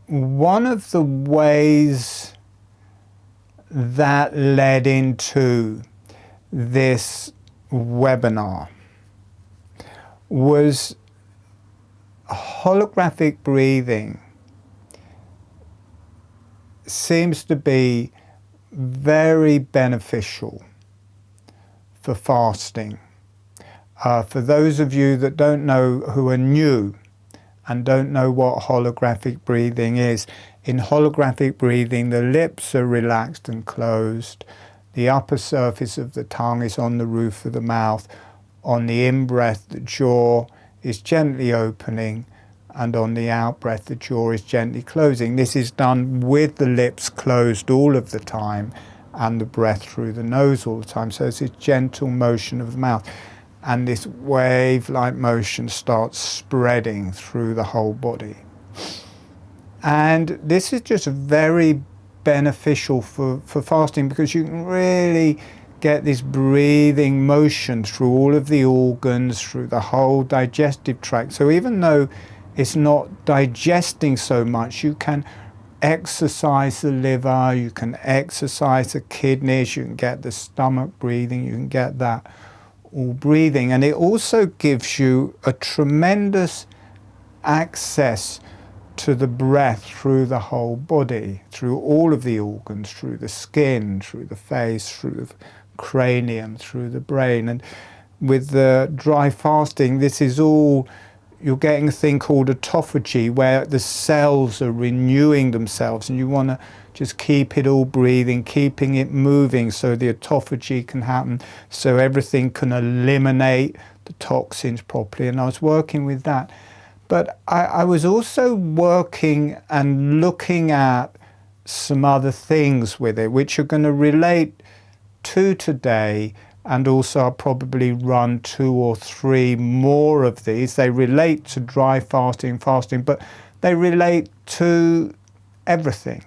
one of the ways that led into this webinar was holographic breathing seems to be very beneficial for fasting. For those of you that don't know, who are new and don't know what holographic breathing is, in holographic breathing the lips are relaxed and closed, the upper surface of the tongue is on the roof of the mouth, on the in-breath the jaw is gently opening, and on the out-breath the jaw is gently closing. This is done with the lips closed all of the time and the breath through the nose all the time. So it's a gentle motion of the mouth. And this wave-like motion starts spreading through the whole body. And this is just very beneficial for fasting, because you can really get this breathing motion through all of the organs, through the whole digestive tract. So even though it's not digesting so much, you can exercise the liver, you can exercise the kidneys, you can get the stomach breathing, you can get that all breathing. And it also gives you a tremendous access to the breath through the whole body, through all of the organs, through the skin, through the face, through the cranium, through the brain. And with the dry fasting, this is all, you're getting a thing called autophagy, where the cells are renewing themselves, and you want to just keep it all breathing, keeping it moving, so the autophagy can happen, so everything can eliminate the toxins properly. And I was working with that. But I was also working and looking at some other things with it, which are going to relate to today, and also I'll probably run 2 or 3 more of these. They relate to dry fasting, but they relate to everything.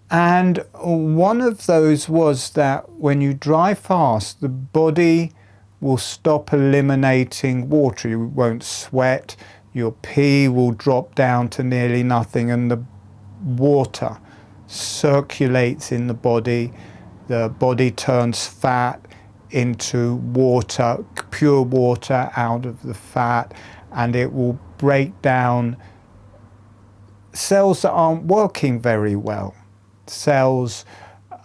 And one of those was that when you dry fast, the body will stop eliminating water. You won't sweat, your pee will drop down to nearly nothing, and the water circulates in the body turns fat into water, pure water out of the fat, and it will break down cells that aren't working very well, cells that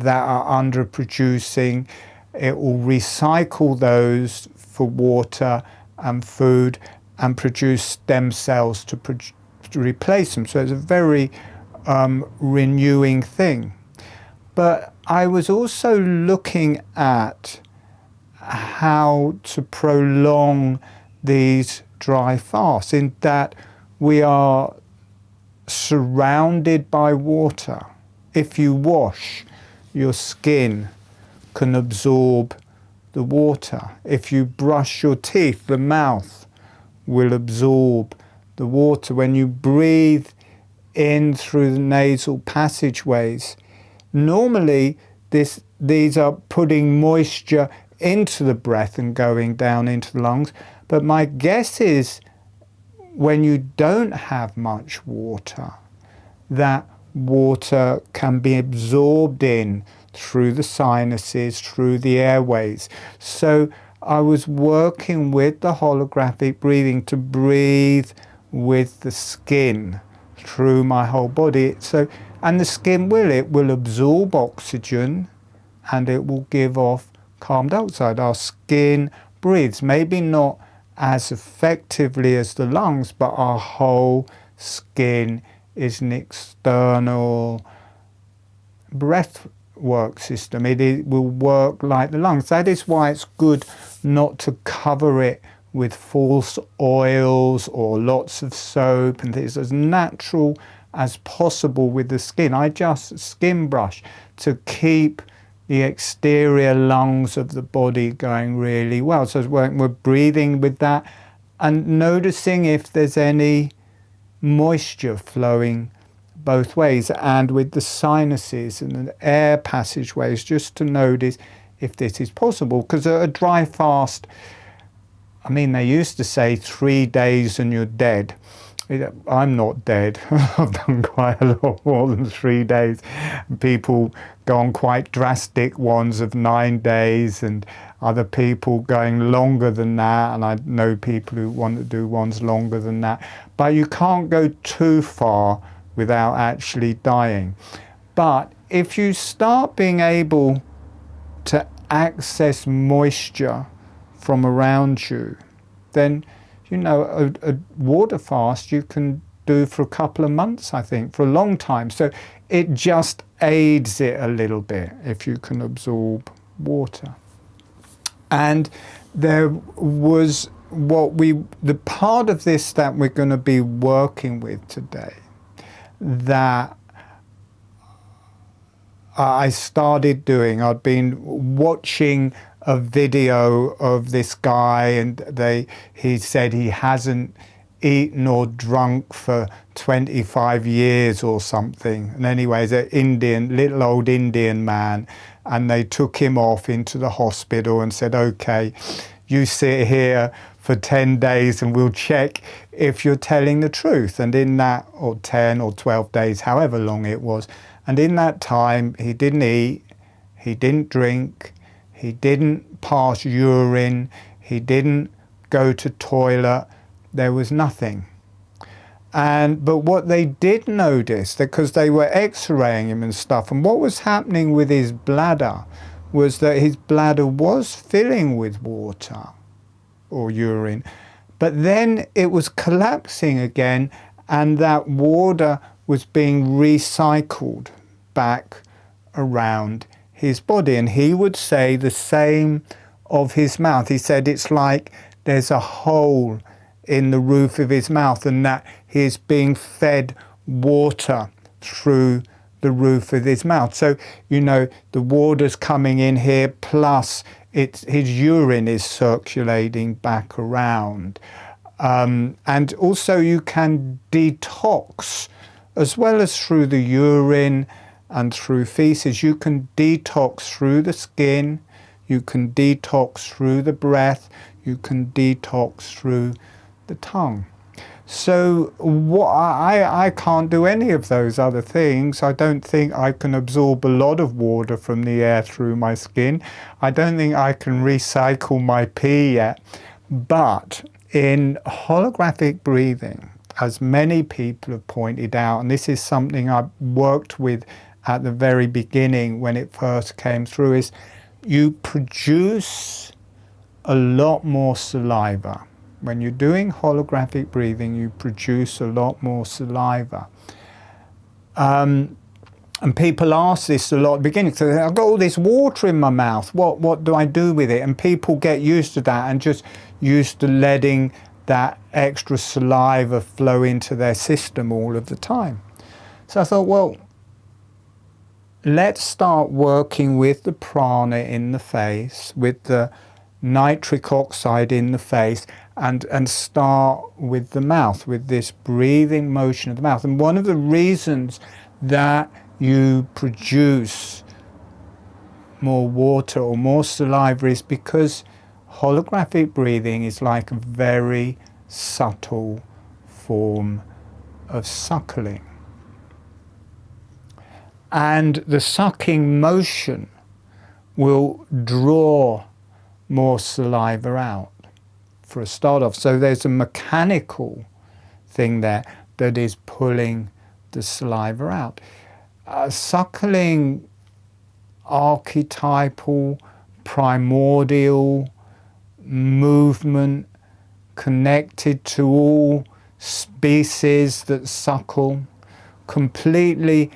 are underproducing. It will recycle those for water and food and produce stem cells to replace them. So it's a very renewing thing. But I was also looking at how to prolong these dry fasts, in that we are surrounded by water. If you wash, your skin can absorb the water. If you brush your teeth, the mouth will absorb the water. When you breathe in through the nasal passageways, normally these are putting moisture into the breath and going down into the lungs. But my guess is, when you don't have much water, that water can be absorbed in through the sinuses, through the airways. So I was working with the holographic breathing to breathe with the skin through my whole body. So, and the skin will absorb oxygen, and it will give off carbon dioxide. Our skin breathes, maybe not as effectively as the lungs, but our whole skin is an external breathwork system. It will work like the lungs. That is why it's good not to cover it with false oils or lots of soap and things. As natural as possible with the skin. I just skin brush to keep the exterior lungs of the body going really well. So we're breathing with that and noticing if there's any moisture flowing both ways, and with the sinuses and the air passageways, just to notice if this is possible. Because a dry fast, I mean, they used to say 3 days and you're dead. I'm not dead. I've done quite a lot more than 3 days. People go on quite drastic ones of 9 days, and other people going longer than that, and I know people who want to do ones longer than that. But you can't go too far without actually dying. But if you start being able to access moisture from around you, then a water fast you can do for a couple of months, I think, for a long time. So it just aids it a little bit if you can absorb water. And there was the part of this that we're going to be working with today that I started doing. I'd been watching a video of this guy, and he said he hasn't eaten or drunk for 25 years or something. And anyway, he's an little old Indian man, and they took him off into the hospital and said, okay, you sit here for 10 days and we'll check if you're telling the truth. And in that, or 10 or 12 days, however long it was, and in that time, he didn't eat, he didn't drink, he didn't pass urine, he didn't go to toilet, there was nothing. But what they did notice, because they were x-raying him and stuff, and what was happening with his bladder was that his bladder was filling with water or urine, but then it was collapsing again, and that water was being recycled back around his body. And he would say the same of his mouth. He said it's like there's a hole in the roof of his mouth, and that he's being fed water through the roof of his mouth. So, the water's coming in here, plus his urine is circulating back around. And also you can detox, as well as through the urine and through feces. You can detox through the skin, you can detox through the breath, you can detox through the tongue. So I can't do any of those other things. I don't think I can absorb a lot of water from the air through my skin. I don't think I can recycle my pee yet. But in holographic breathing, as many people have pointed out, and this is something I worked with at the very beginning when it first came through, is you produce a lot more saliva. When you're doing holographic breathing, you produce a lot more saliva. And people ask this a lot at the beginning. So I've got all this water in my mouth. What do I do with it? And people get used to that and just used to letting that extra saliva flow into their system all of the time. So I thought, well, let's start working with the prana in the face, with the nitric oxide in the face, and start with the mouth, with this breathing motion of the mouth. And one of the reasons that you produce more water or more saliva is because holographic breathing is like a very subtle form of suckling. And the sucking motion will draw more saliva out for a start off. So there's a mechanical thing there that is pulling the saliva out. Suckling, archetypal, primordial movement, connected to all species that suckle, completely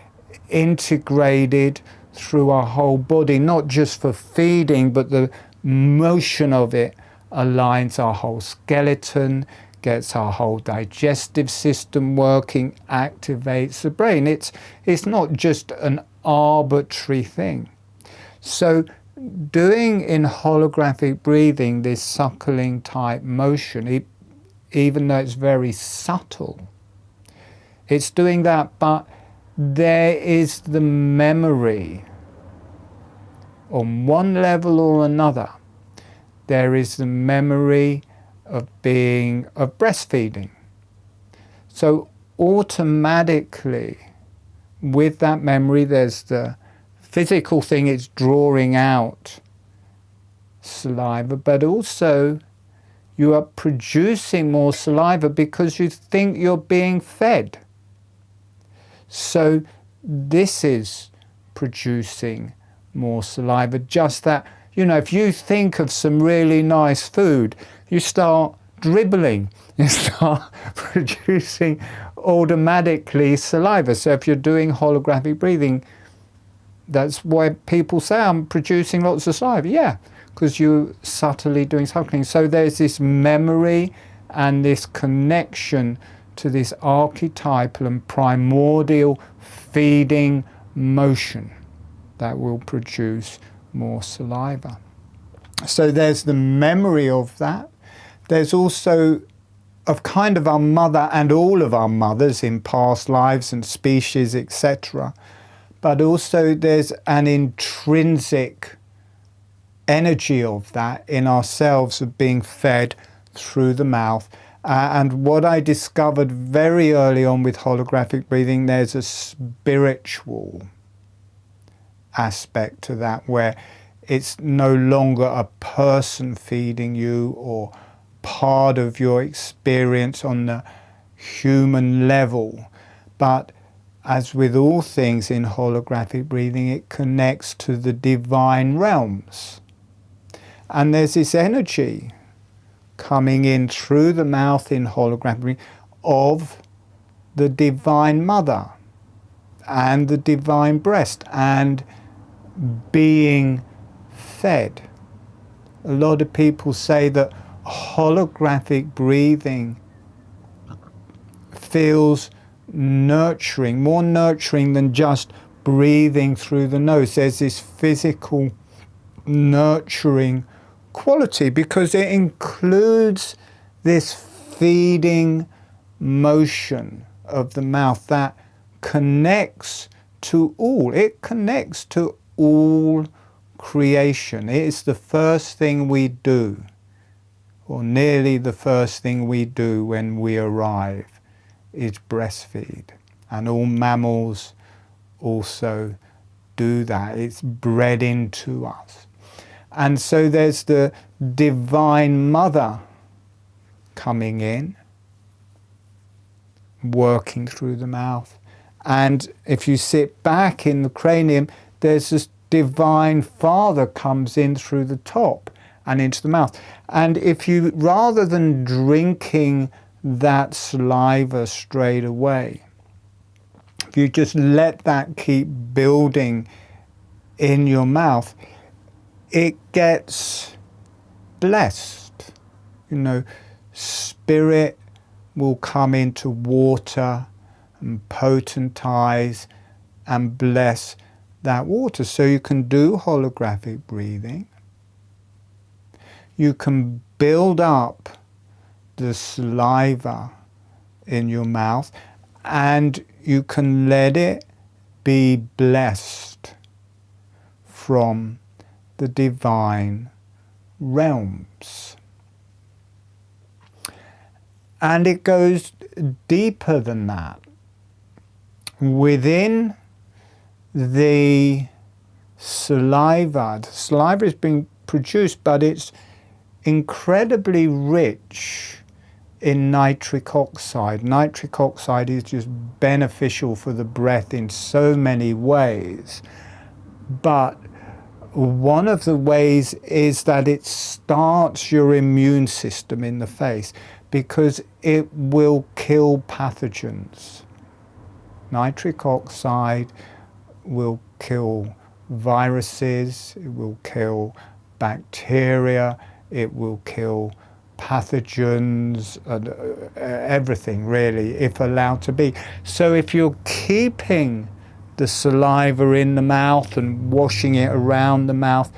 integrated through our whole body, not just for feeding, but the motion of it aligns our whole skeleton, gets our whole digestive system working, activates the brain. It's not just an arbitrary thing. So doing in holographic breathing this suckling type motion, even though it's very subtle, it's doing that, but there is the memory on one level or another. There is the memory of breastfeeding. So automatically, with that memory, there's the physical thing, it's drawing out saliva, but also you are producing more saliva because you think you're being fed. So this is producing more saliva. Just that, you know, if you think of some really nice food, you start dribbling, you start producing automatically saliva. So if you're doing holographic breathing, that's why people say, I'm producing lots of saliva. Yeah, because you're subtly doing something. So there's this memory and this connection to this archetypal and primordial feeding motion that will produce more saliva. So there's the memory of that. There's also of kind of our mother and all of our mothers in past lives and species, etc. But also there's an intrinsic energy of that in ourselves of being fed through the mouth. And what I discovered very early on with holographic breathing, there's a spiritual aspect to that where it's no longer a person feeding you or part of your experience on the human level. But as with all things in holographic breathing, it connects to the divine realms. And there's this energy coming in through the mouth in holographic breathing of the Divine Mother and the Divine Breast and being fed. A lot of people say that holographic breathing feels nurturing, more nurturing than just breathing through the nose. There's this physical nurturing quality because it includes this feeding motion of the mouth that connects to all. It connects to all creation. It is the first thing we do, or nearly the first thing we do when we arrive, is breastfeed. And all mammals also do that. It's bred into us. And so there's the Divine Mother coming in, working through the mouth. And if you sit back in the cranium, there's this Divine Father comes in through the top and into the mouth. And if you, rather than drinking that saliva straight away, if you just let that keep building in your mouth, it gets blessed. You know, spirit will come into water and potentize and bless that water. So you can do holographic breathing. You can build up the saliva in your mouth and you can let it be blessed from the divine realms. And it goes deeper than that. Within the saliva is being produced, but it's incredibly rich in nitric oxide. Nitric oxide is just beneficial for the breath in so many ways. But one of the ways is that it starts your immune system in the face because it will kill pathogens. Nitric oxide will kill viruses, it will kill bacteria, it will kill pathogens, everything really, if allowed to be. So if you're keeping the saliva in the mouth and washing it around the mouth,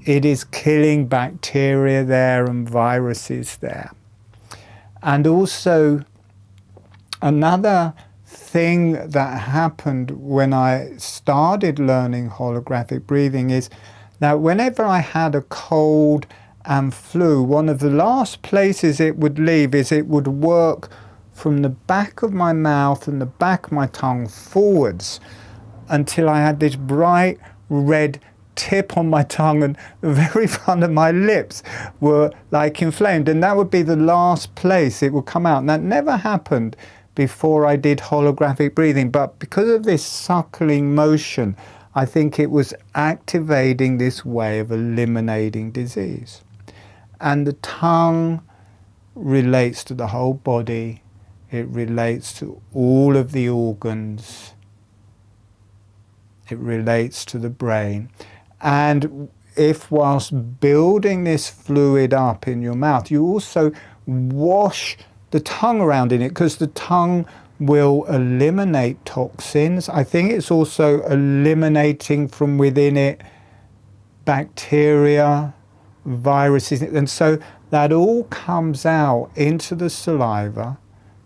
it is killing bacteria there and viruses there. And also another thing that happened when I started learning holographic breathing is that whenever I had a cold and flew, one of the last places it would leave is it would work from the back of my mouth and the back of my tongue forwards until I had this bright red tip on my tongue and the very front of my lips were like inflamed, and that would be the last place it would come out. And that never happened before I did holographic breathing, but because of this suckling motion, I think it was activating this way of eliminating disease. And the tongue relates to the whole body, it relates to all of the organs, it relates to the brain. And if whilst building this fluid up in your mouth, you also wash the tongue around in it, because the tongue will eliminate toxins. I think it's also eliminating from within it bacteria, viruses, and so that all comes out into the saliva.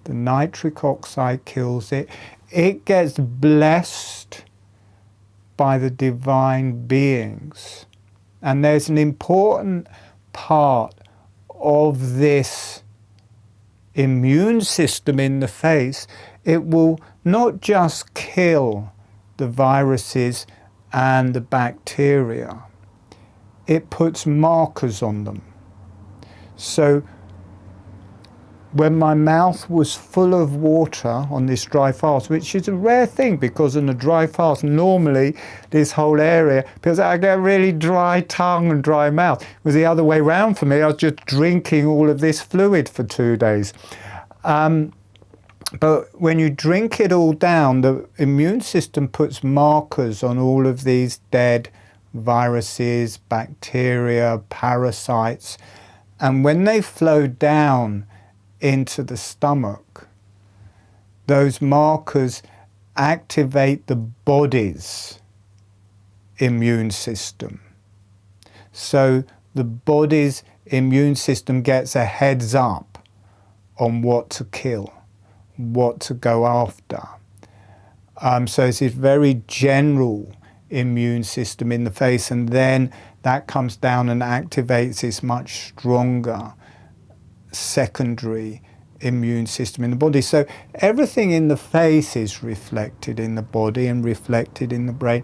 The nitric oxide kills it. It gets blessed by the divine beings. And there's an important part of this immune system in the face. It will not just kill the viruses and the bacteria, it puts markers on them. So when my mouth was full of water on this dry fast, which is a rare thing because on a dry fast normally this whole area, because I get a really dry tongue and dry mouth, it was the other way around for me. I was just drinking all of this fluid for 2 days. But when you drink it all down, the immune system puts markers on all of these dead viruses, bacteria, parasites, and when they flow down into the stomach, those markers activate the body's immune system. So the body's immune system gets a heads up on what to kill, what to go after. So it's this very general immune system in the face, and then that comes down and activates this much stronger secondary immune system in the body. So everything in the face is reflected in the body and reflected in the brain,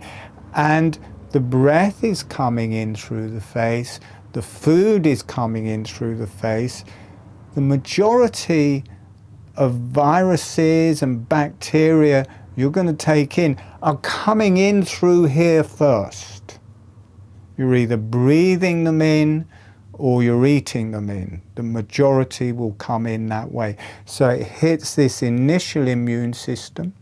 and the breath is coming in through the face, the food is coming in through the face. The majority of viruses and bacteria you're going to take in are coming in through here first. You're either breathing them in or you're eating them in. The majority will come in that way. So it hits this initial immune system.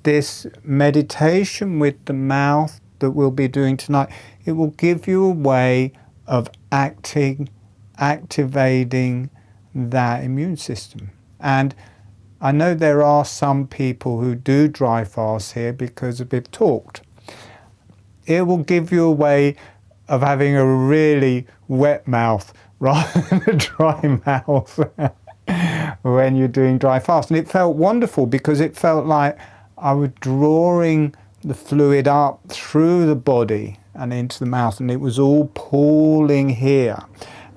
This meditation with the mouth that we'll be doing tonight, it will give you a way of activating that immune system. And I know there are some people who do dry fast here because we've talked. It will give you a way of having a really wet mouth rather than a dry mouth when you're doing dry fast. And it felt wonderful because it felt like I was drawing the fluid up through the body and into the mouth, and it was all pooling here.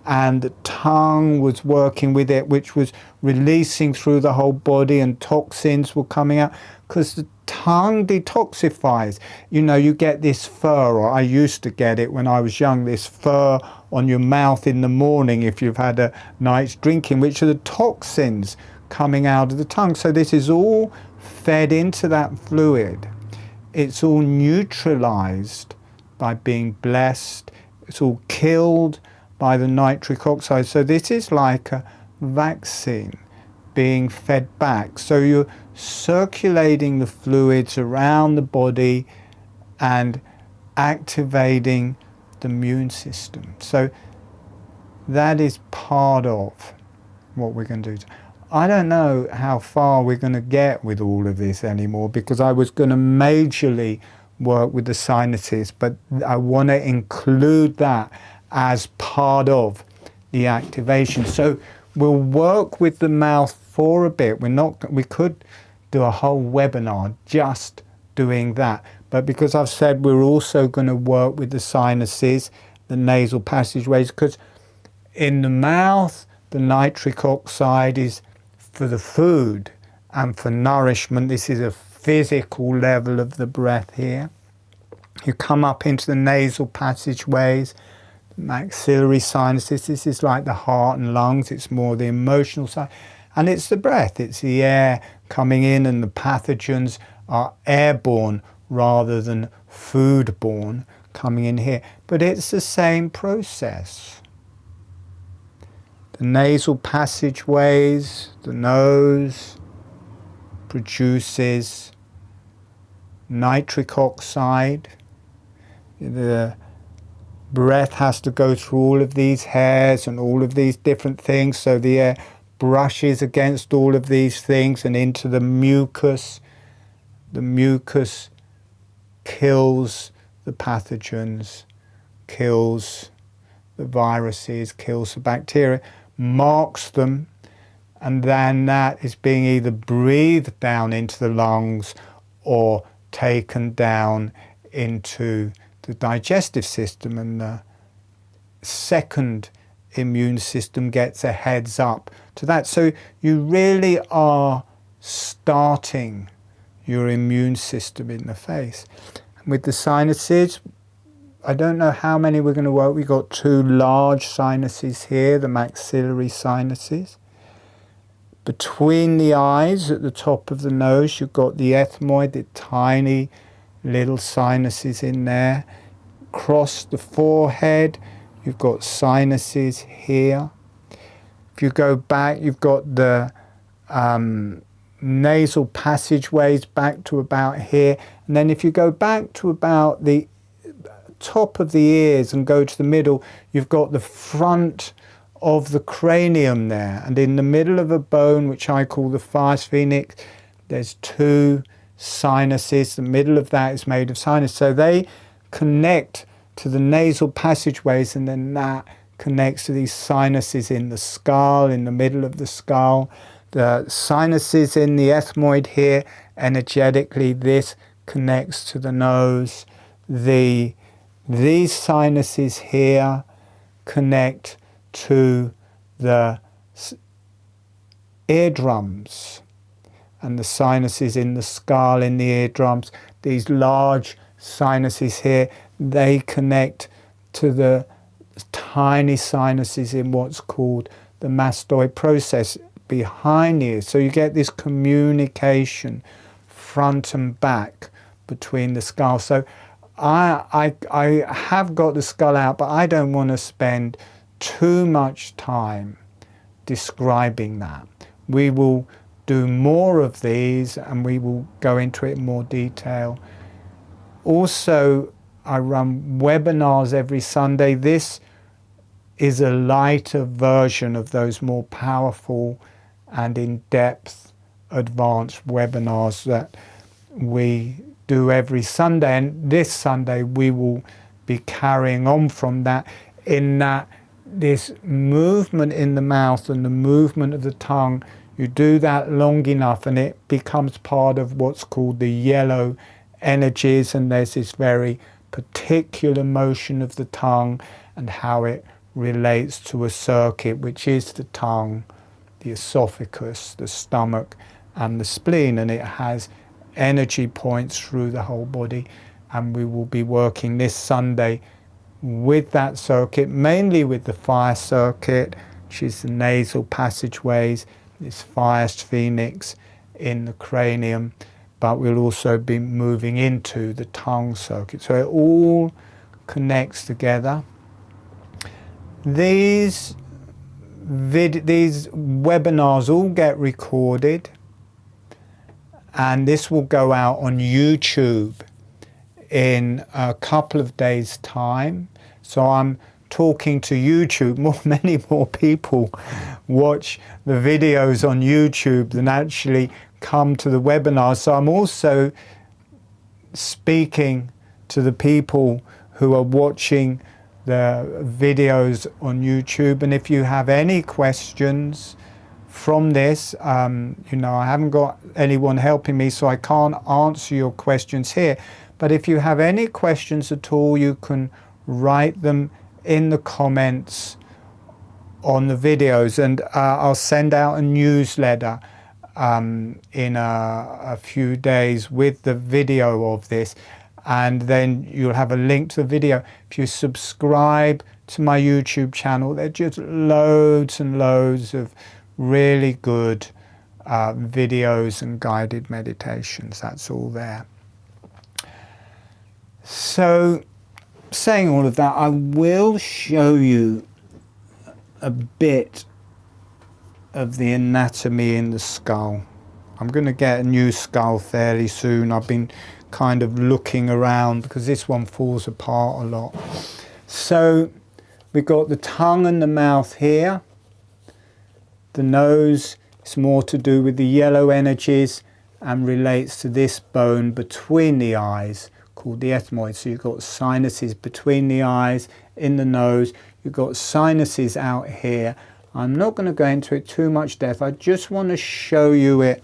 And the tongue was working with it, which was releasing through the whole body, and toxins were coming out because the tongue detoxifies. You know, you get this fur, or I used to get it when I was young, this fur on your mouth in the morning if you've had a night's drinking, which are the toxins coming out of the tongue. So this is all fed into that fluid. It's all neutralized by being blessed. It's all killed by the nitric oxide. So this is like a vaccine being fed back. So you're circulating the fluids around the body and activating the immune system. So that is part of what we're going to do. I don't know how far we're going to get with all of this anymore, because I was going to majorly work with the sinuses, but I want to include that as part of the activation. So we'll work with the mouth for a bit. We could do a whole webinar just doing that, but because I've said we're also going to work with the sinuses, the nasal passageways, because In the mouth, the nitric oxide is for the food and for nourishment. This is a physical level of the breath here. You come up into the nasal passageways, maxillary sinuses. This is like the heart and lungs. It's more the emotional side. And it's the breath. It's the air coming in, and the pathogens are airborne rather than foodborne coming in here. But it's the same process. The nasal passageways, the nose produces nitric oxide. The breath has to go through all of these hairs and all of these different things, so the air brushes against all of these things and into the mucus. The mucus kills the pathogens, kills the viruses, kills the bacteria, marks them, and then that is being either breathed down into the lungs or taken down into the digestive system, and the second immune system gets a heads up to that. So you really are starting your immune system in the face. And with the sinuses, I don't know how many we're going to work. We've got 2 large sinuses here, the maxillary sinuses. Between the eyes, at the top of the nose, you've got the ethmoid, the tiny little sinuses in there. Across the forehead, you've got sinuses here. If you go back, you've got the nasal passageways back to about here. And then if you go back to about the top of the ears and go to the middle, you've got the front of the cranium there. And in the middle of a bone, which I call the fire phoenix, there's 2 sinuses. The middle of that is made of sinus. So they connect to the nasal passageways, and then that connects to these sinuses in the skull, in the middle of the skull. The sinuses in the ethmoid here, energetically, this connects to the nose. These sinuses here connect to the eardrums, and the sinuses in the skull, in the eardrums, these large sinuses here, they connect to the tiny sinuses in what's called the mastoid process behind the ears. So you get this communication front and back between the skull. So I have got the skull out, but I don't want to spend too much time describing that. We will do more of these and we will go into it in more detail. Also, I run webinars every Sunday. This is a lighter version of those more powerful and in-depth advanced webinars that we do every Sunday. And this Sunday we will be carrying on from that, in that this movement in the mouth and the movement of the tongue, you do that long enough and it becomes part of what's called the yellow energies, and there's this very particular motion of the tongue and how it relates to a circuit, which is the tongue, the esophagus, the stomach and the spleen, and it has energy points through the whole body. And we will be working this Sunday with that circuit, mainly with the fire circuit, which is the nasal passageways, this fire phoenix in the cranium, but we'll also be moving into the tongue circuit. So it all connects together. These webinars all get recorded, and this will go out on YouTube in a couple of days' time. So I'm talking to YouTube. Many more people watch the videos on YouTube than actually come to the webinars. So I'm also speaking to the people who are watching the videos on YouTube. And if you have any questions from this, you know, I haven't got anyone helping me, so I can't answer your questions here. But if you have any questions at all, you can write them in the comments on the videos, and I'll send out a newsletter in a few days with the video of this, and then you'll have a link to the video. If you subscribe to my YouTube channel, there are just loads and loads of really good videos and guided meditations. That's all there. So, saying all of that, I will show you a bit of the anatomy in the skull. I'm going to get a new skull fairly soon. I've been kind of looking around because this one falls apart a lot. So we've got the tongue and the mouth here. The nose is more to do with the yellow energies and relates to this bone between the eyes called the ethmoid. So you've got sinuses between the eyes, in the nose. You've got sinuses out here. I'm not going to go into it too much depth. I just want to show you it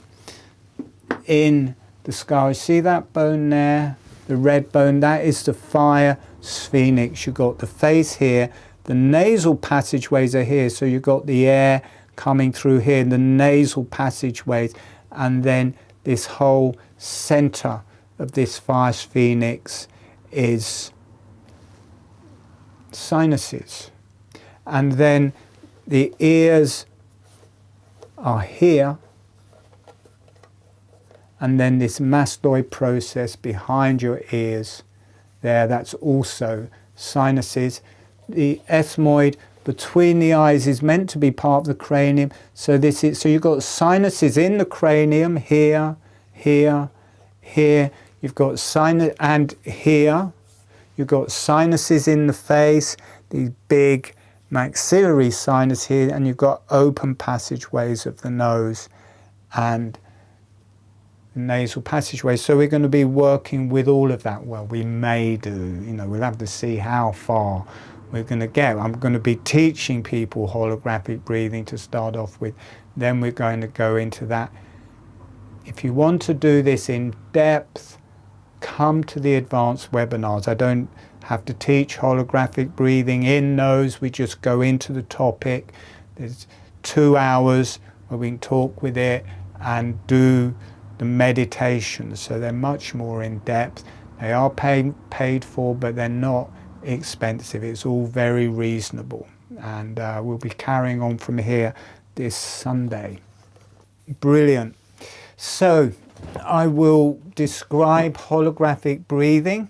in the skull. You see that bone there, the red bone? That is the fire sphinx. You've got the face here. The nasal passageways are here. So you've got the air coming through here, the nasal passageways, and then this whole center of this fire sphinx is sinuses. And then the ears are here, and then this mastoid process behind your ears there, that's also sinuses. The ethmoid between the eyes is meant to be part of the cranium, so you've got sinuses in the cranium here, here, here. You've got sinus, and here you've got sinuses in the face, these big maxillary sinus here, and you've got open passageways of the nose and the nasal passageways. So we're going to be working with all of that. Well, we may do, we'll have to see how far we're going to get. I'm going to be teaching people holographic breathing to start off with. Then we're going to go into that. If you want to do this in depth, come to the advanced webinars. I don't have to teach holographic breathing in those. We just go into the topic. There's 2 hours where we can talk with it and do the meditations. So they're much more in depth. They are paid for, but they're not expensive. It's all very reasonable. And we'll be carrying on from here this Sunday. Brilliant. So I will describe holographic breathing.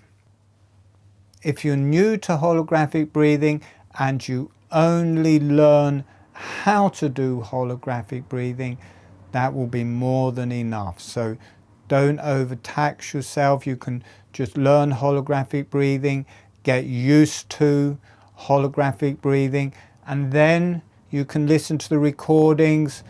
If you're new to holographic breathing and you only learn how to do holographic breathing, that will be more than enough. So don't overtax yourself. You can just learn holographic breathing, get used to holographic breathing, and then you can listen to the recordings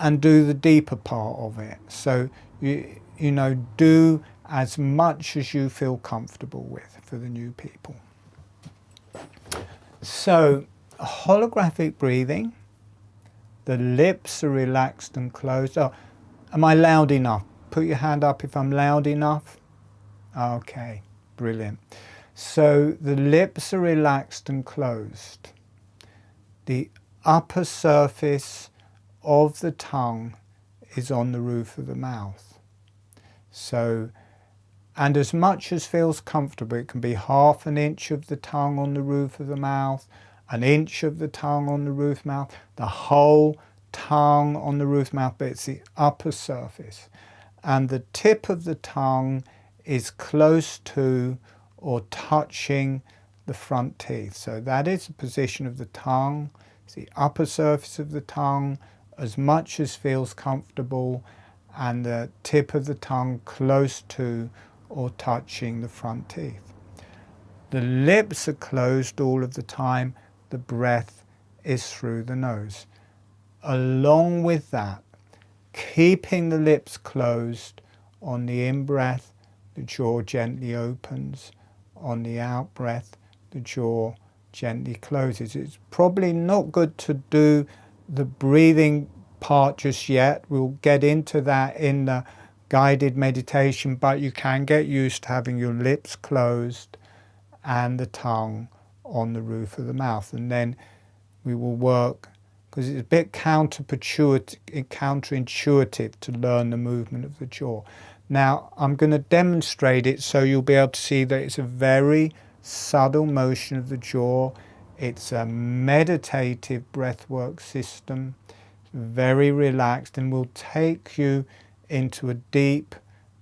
and do the deeper part of it. So do as much as you feel comfortable with for the new people. So holographic breathing, the lips are relaxed and closed. Oh, am I loud enough? Put your hand up if I'm loud enough. Okay, brilliant. So the lips are relaxed and closed. The upper surface of the tongue is on the roof of the mouth. So, and as much as feels comfortable, it can be 1/2 inch of the tongue on the roof of the mouth, 1 inch of the tongue on the roof mouth, the whole tongue on the roof mouth, but it's the upper surface. And the tip of the tongue is close to or touching the front teeth. So that is the position of the tongue. It's the upper surface of the tongue, as much as feels comfortable, and the tip of the tongue close to or touching the front teeth. The lips are closed all of the time. The breath is through the nose. Along with that, keeping the lips closed, on the in-breath, the jaw gently opens. On the out-breath, the jaw gently closes. It's probably not good to do the breathing part just yet. We'll get into that in the guided meditation, but you can get used to having your lips closed and the tongue on the roof of the mouth. And then we will work, because it's a bit counterintuitive to learn the movement of the jaw. Now I'm going to demonstrate it so you'll be able to see that it's a very subtle motion of the jaw. It's a meditative breathwork system, very relaxed, and will take you into a deep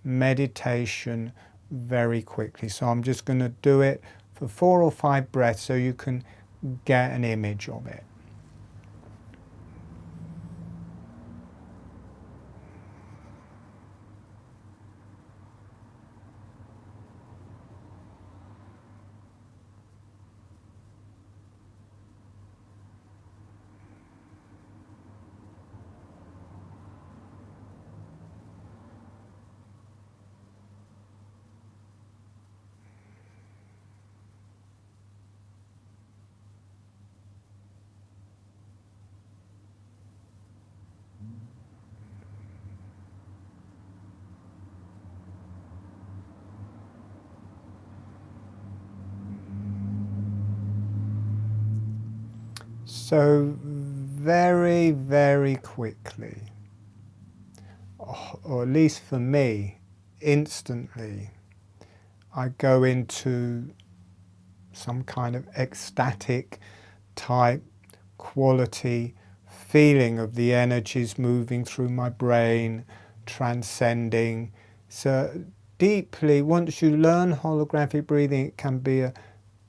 meditation very quickly. So I'm just going to do it for 4 or 5 breaths so you can get an image of it. So very, very quickly, or at least for me, instantly, I go into some kind of ecstatic type quality feeling of the energies moving through my brain, transcending. So deeply, once you learn holographic breathing, it can be a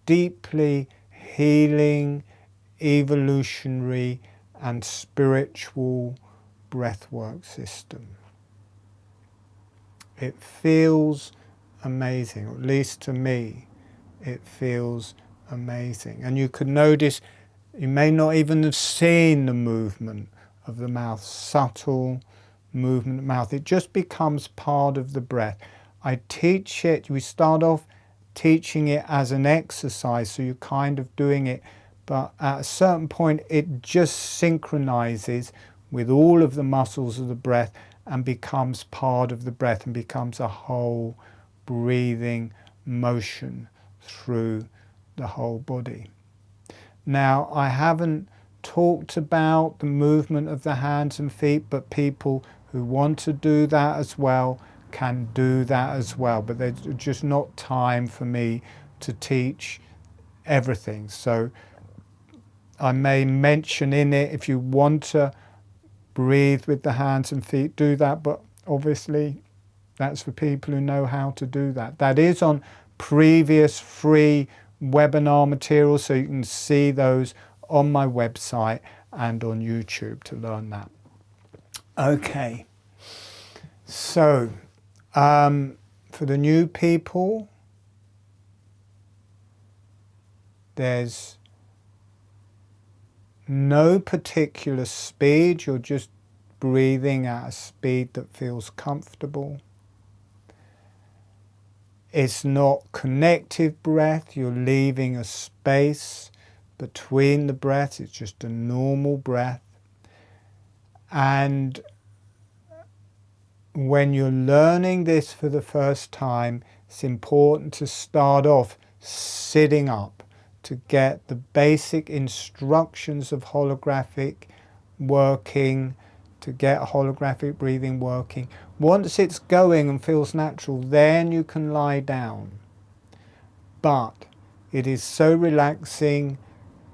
deeply healing, evolutionary and spiritual breathwork system. It feels amazing, or at least to me, it feels amazing. And you could notice, you may not even have seen the movement of the mouth, subtle movement of the mouth. It just becomes part of the breath. I teach it, we start off teaching it as an exercise, so you're kind of doing it, but at a certain point it just synchronizes with all of the muscles of the breath and becomes part of the breath and becomes a whole breathing motion through the whole body. Now, I haven't talked about the movement of the hands and feet, but people who want to do that as well can do that as well, but there's just not time for me to teach everything. So I may mention in it, if you want to breathe with the hands and feet, do that, but obviously that's for people who know how to do that. That is on previous free webinar materials, so you can see those on my website and on YouTube to learn that. Okay, so for the new people, there's no particular speed, you're just breathing at a speed that feels comfortable. It's not connective breath, you're leaving a space between the breaths, it's just a normal breath. And when you're learning this for the first time, it's important to start off sitting up to get the basic instructions of holographic working, to get holographic breathing working. Once it's going and feels natural, then you can lie down. But it is so relaxing.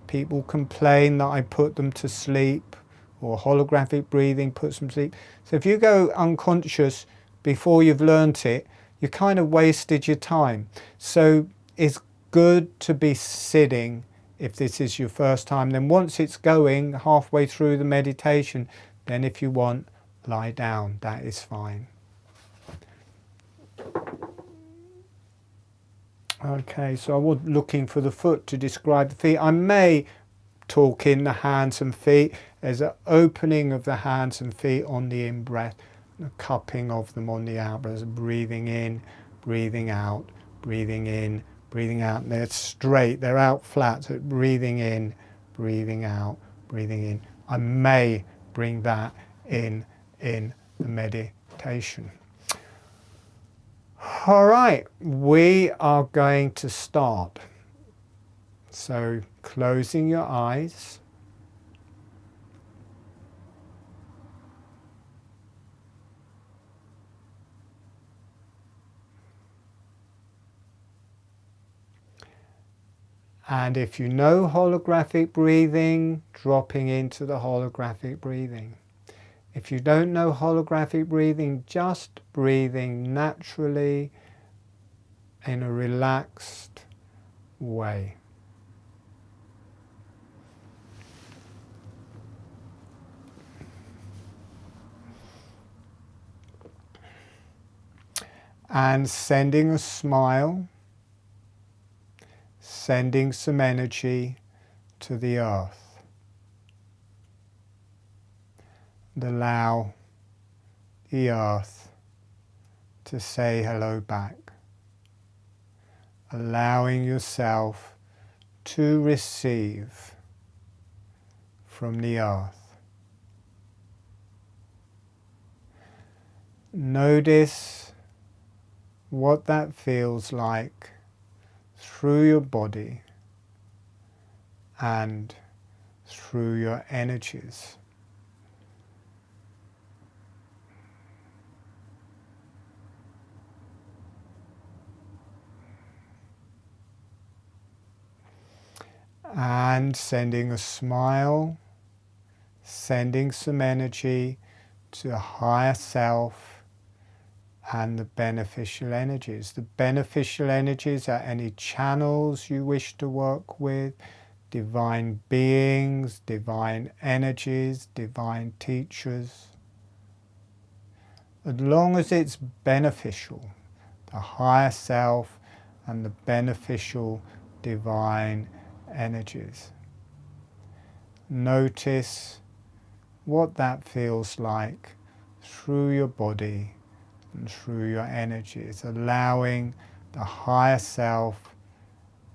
People complain that I put them to sleep, or holographic breathing puts them to sleep. So if you go unconscious before you've learnt it, you kind of wasted your time. So it's good to be sitting if this is your first time. Then once it's going halfway through the meditation, then if you want, lie down, that is fine. Okay, so I was looking for the foot to describe the feet. I may talk in the hands and feet. There's an opening of the hands and feet on the in-breath, a cupping of them on the out-breath, breathing in, breathing out, breathing in, breathing out. And they're straight, they're out flat, so breathing in, breathing out, breathing in. I may bring that in the meditation. All right, we are going to start. So closing your eyes, And if you know holographic breathing, dropping into the holographic breathing. If you don't know holographic breathing, just breathing naturally in a relaxed way. And sending a smile, sending some energy to the earth. And allow the earth to say hello back. Allowing yourself to receive from the earth. Notice what that feels like through your body and through your energies. And sending a smile, sending some energy to the higher self and the beneficial energies. The beneficial energies are any channels you wish to work with, divine beings, divine energies, divine teachers. As long as it's beneficial, the higher self and the beneficial divine energies. Notice what that feels like through your body and through your energies, allowing the higher self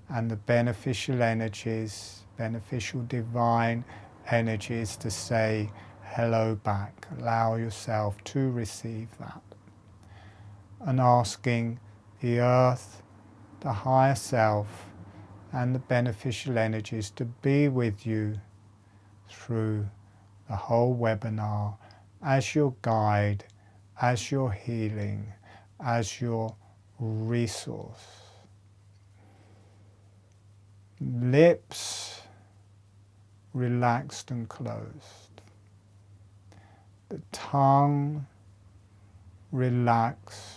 and the beneficial energies, beneficial divine energies to say hello back. Allow yourself to receive that. And asking the earth, the higher self, and the beneficial energies to be with you through the whole webinar as your guide, as your healing, as your resource. Lips relaxed and closed. The tongue relaxed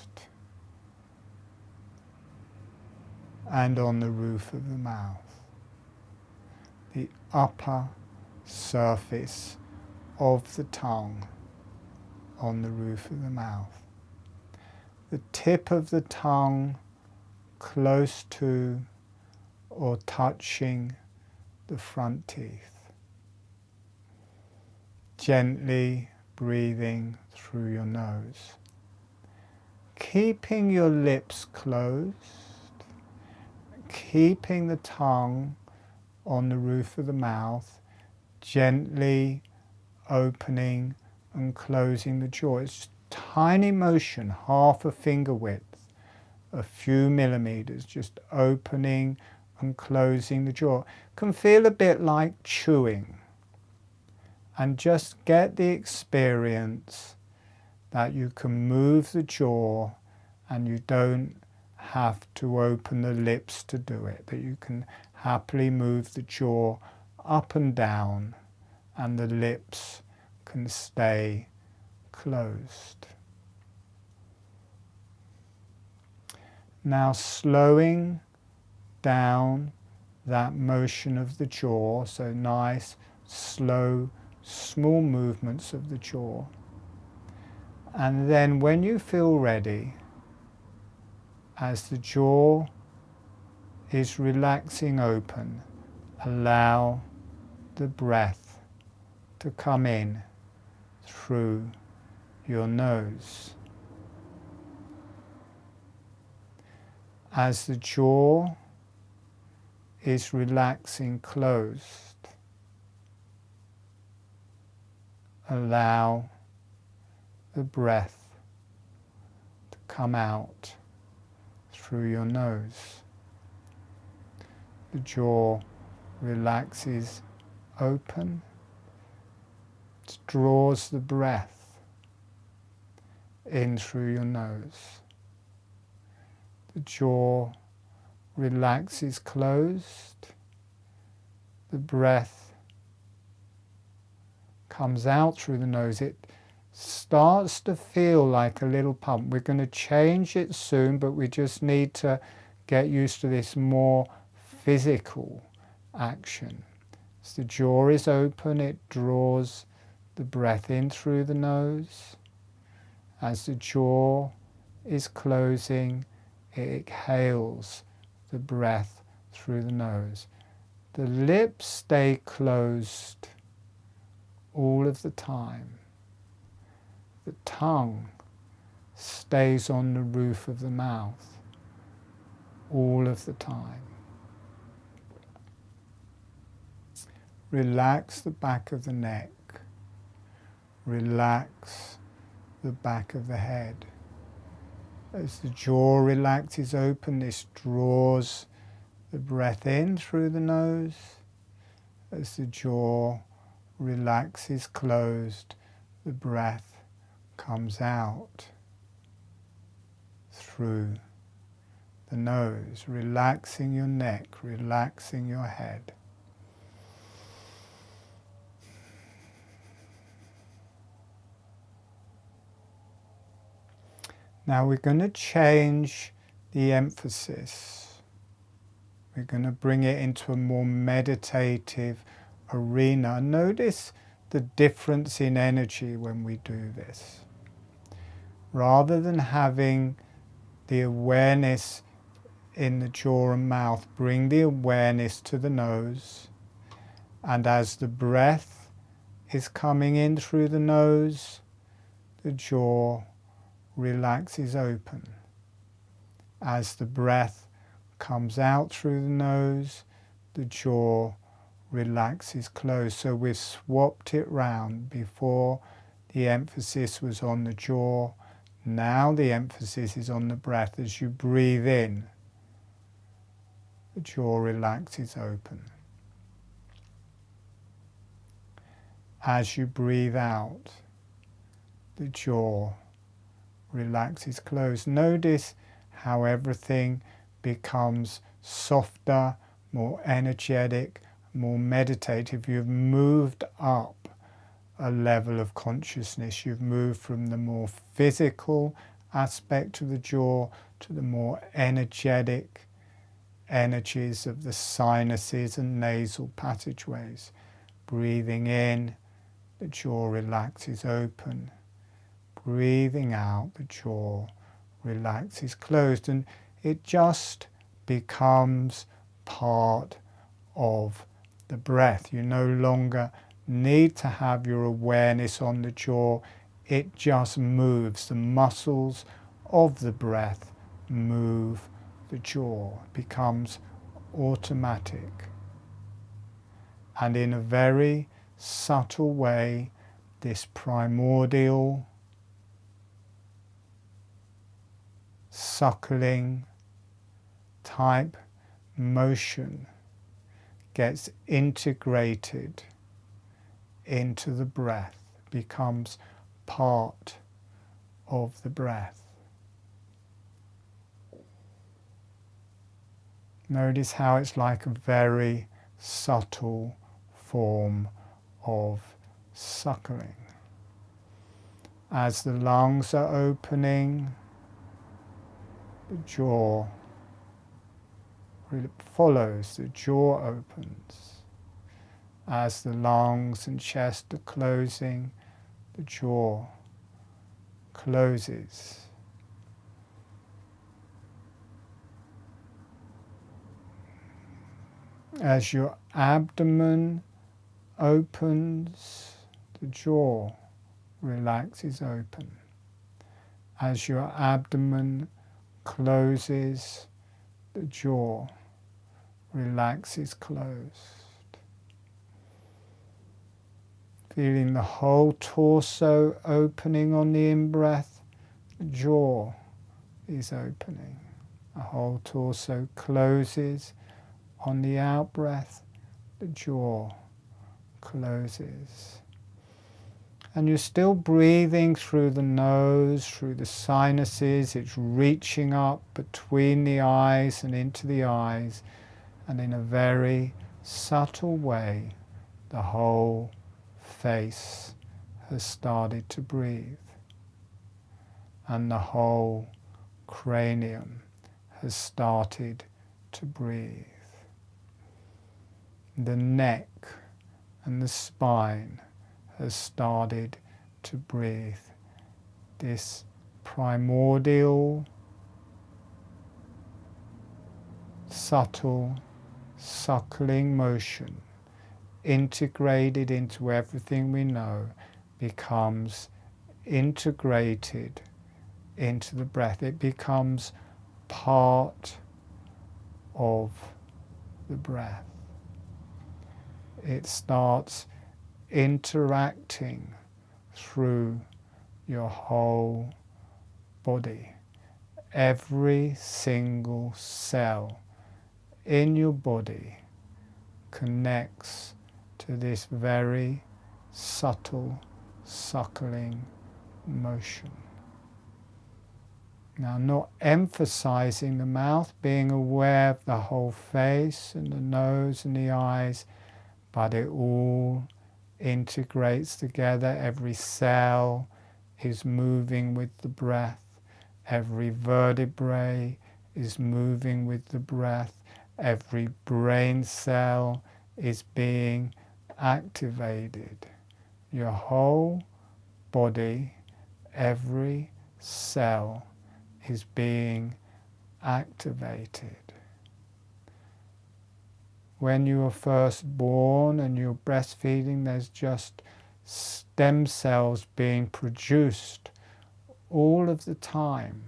and on the roof of the mouth. The upper surface of the tongue on the roof of the mouth. The tip of the tongue close to or touching the front teeth. Gently breathing through your nose. Keeping your lips closed, keeping the tongue on the roof of the mouth, gently opening and closing the jaw. It's just tiny motion, half a finger width, a few millimeters, just opening and closing the jaw. Can feel a bit like chewing. And just get the experience that you can move the jaw and you don't have to open the lips to do it, that you can happily move the jaw up and down and the lips can stay closed. Now slowing down that motion of the jaw, so nice, slow, small movements of the jaw. And then when you feel ready, as the jaw is relaxing open, allow the breath to come in through your nose. As the jaw is relaxing closed, allow the breath to come out through your nose. The jaw relaxes open, it draws the breath in through your nose. The jaw relaxes closed, the breath comes out through the nose, it starts to feel like a little pump. We're going to change it soon, but we just need to get used to this more physical action. As the jaw is open, it draws the breath in through the nose. As the jaw is closing, it exhales the breath through the nose. The lips stay closed all of the time. The tongue stays on the roof of the mouth all of the time. Relax the back of the neck. Relax the back of the head. As the jaw relaxes open, this draws the breath in through the nose. As the jaw relaxes closed, the breath comes out through the nose, relaxing your neck, relaxing your head. Now we're going to change the emphasis. We're going to bring it into a more meditative arena. Notice the difference in energy when we do this. Rather than having the awareness in the jaw and mouth, bring the awareness to the nose. And as the breath is coming in through the nose, the jaw relaxes open. As the breath comes out through the nose, the jaw relaxes closed. So we've swapped it round. Before the emphasis was on the jaw, now the emphasis is on the breath. As you breathe in, the jaw relaxes open. As you breathe out, the jaw relaxes closed. Notice how everything becomes softer, more energetic, more meditative. You've moved up a level of consciousness. You've moved from the more physical aspect of the jaw to the more energetic energies of the sinuses and nasal passageways. Breathing in, the jaw relaxes open. Breathing out, the jaw relaxes closed, and it just becomes part of the breath. You no longer need to have your awareness on the jaw. It just moves. The muscles of the breath move the jaw. It becomes automatic. And in a very subtle way, this primordial suckling type motion gets integrated into the breath, becomes part of the breath. Notice how it's like a very subtle form of suckling. As the lungs are opening, the jaw follows, the jaw opens. As the lungs and chest are closing, the jaw closes. As your abdomen opens, the jaw relaxes open. As your abdomen closes, the jaw relaxes closed. Feeling the whole torso opening on the in-breath, the jaw is opening. The whole torso closes on the out-breath, the jaw closes. And you're still breathing through the nose, through the sinuses. It's reaching up between the eyes and into the eyes. And in a very subtle way, the whole face has started to breathe, and the whole cranium has started to breathe. The neck and the spine has started to breathe. This primordial, subtle, suckling motion, integrated into everything we know, becomes integrated into the breath. It becomes part of the breath. It starts interacting through your whole body. Every single cell in your body connects to this very subtle, suckling motion. Now, not emphasizing the mouth, being aware of the whole face and the nose and the eyes, but it all integrates together. Every cell is moving with the breath. Every vertebrae is moving with the breath. Every brain cell is being activated. Your whole body, every cell is being activated. When you are first born and you're breastfeeding, there's just stem cells being produced all of the time.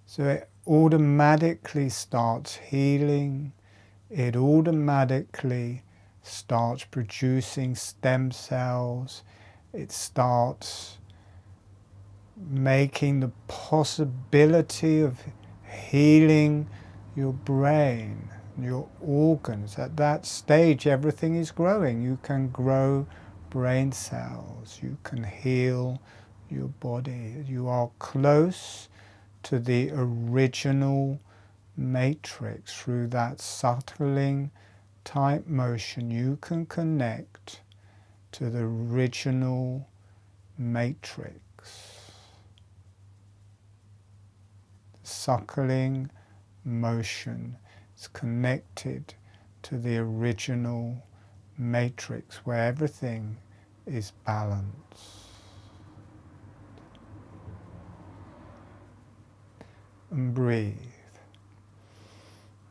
So it automatically starts healing. It automatically starts producing stem cells. It starts making the possibility of healing your brain, your organs. At that stage, everything is growing. You can grow brain cells. You can heal your body. You are close to the original matrix. Through that suckling type motion, you can connect to the original matrix. Suckling motion is connected to the original matrix where everything is balanced. And breathe.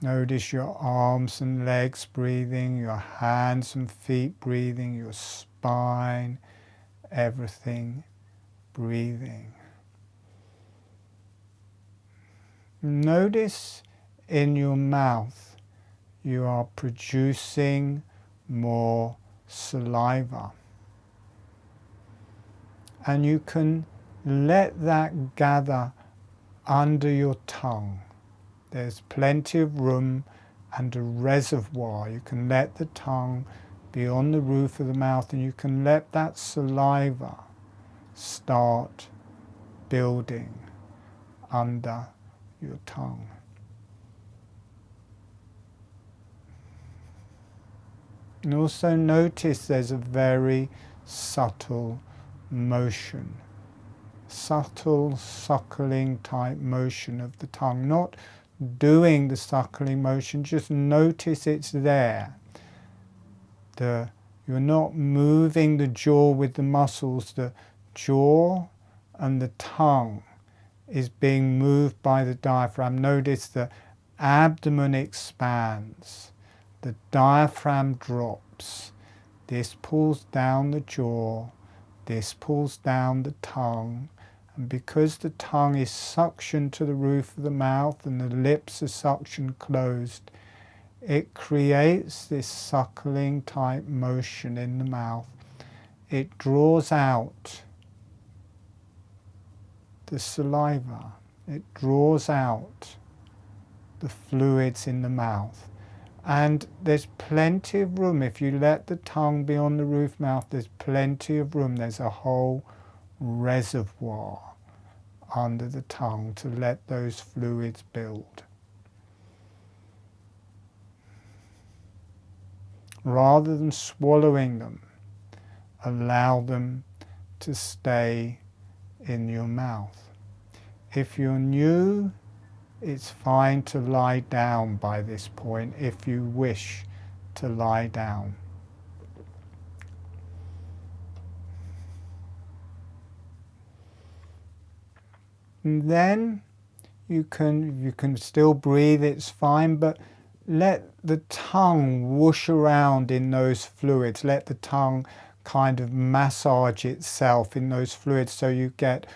Notice your arms and legs breathing, your hands and feet breathing, your spine, everything breathing. Notice in your mouth you are producing more saliva. And you can let that gather under your tongue. There's plenty of room and a reservoir. You can let the tongue be on the roof of the mouth, and you can let that saliva start building under your tongue. And also notice there's a very subtle motion, subtle suckling type motion of the tongue. Not doing the suckling motion, just notice it's there. You're not moving the jaw with the muscles. The jaw and the tongue is being moved by the diaphragm. Notice the abdomen expands, the diaphragm drops. This pulls down the jaw, this pulls down the tongue, and because the tongue is suctioned to the roof of the mouth and the lips are suction closed, it creates this suckling type motion in the mouth. It draws out the saliva. It draws out the fluids in the mouth. And there's plenty of room. If you let the tongue be on the roof mouth, there's plenty of room. There's a whole reservoir under the tongue to let those fluids build. Rather than swallowing them, allow them to stay in your mouth. If you're new, it's fine to lie down by this point if you wish to lie down. And then you can still breathe, it's fine, but let the tongue whoosh around in those fluids. Let the tongue kind of massage itself in those fluids so you get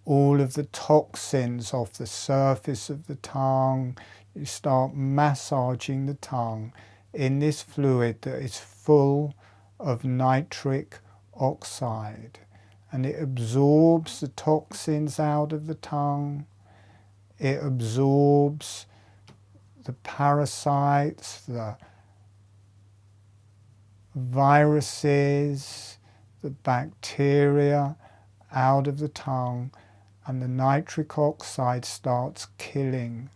all of the toxins off the surface of the tongue. You start massaging the tongue in this fluid that is full of nitric oxide, and it absorbs the toxins out of the tongue. It absorbs the parasites, the viruses, the bacteria out of the tongue, and the nitric oxide starts killing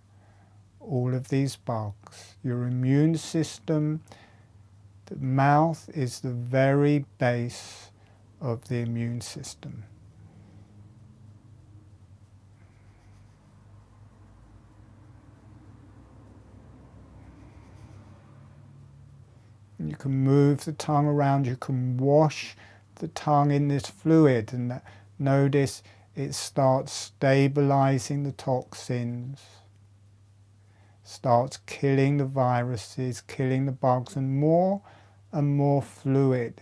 all of these bugs. Your immune system, the mouth is the very base of the immune system. You can move the tongue around, you can wash the tongue in this fluid, and notice it starts stabilizing the toxins, starts killing the viruses, killing the bugs, and more fluid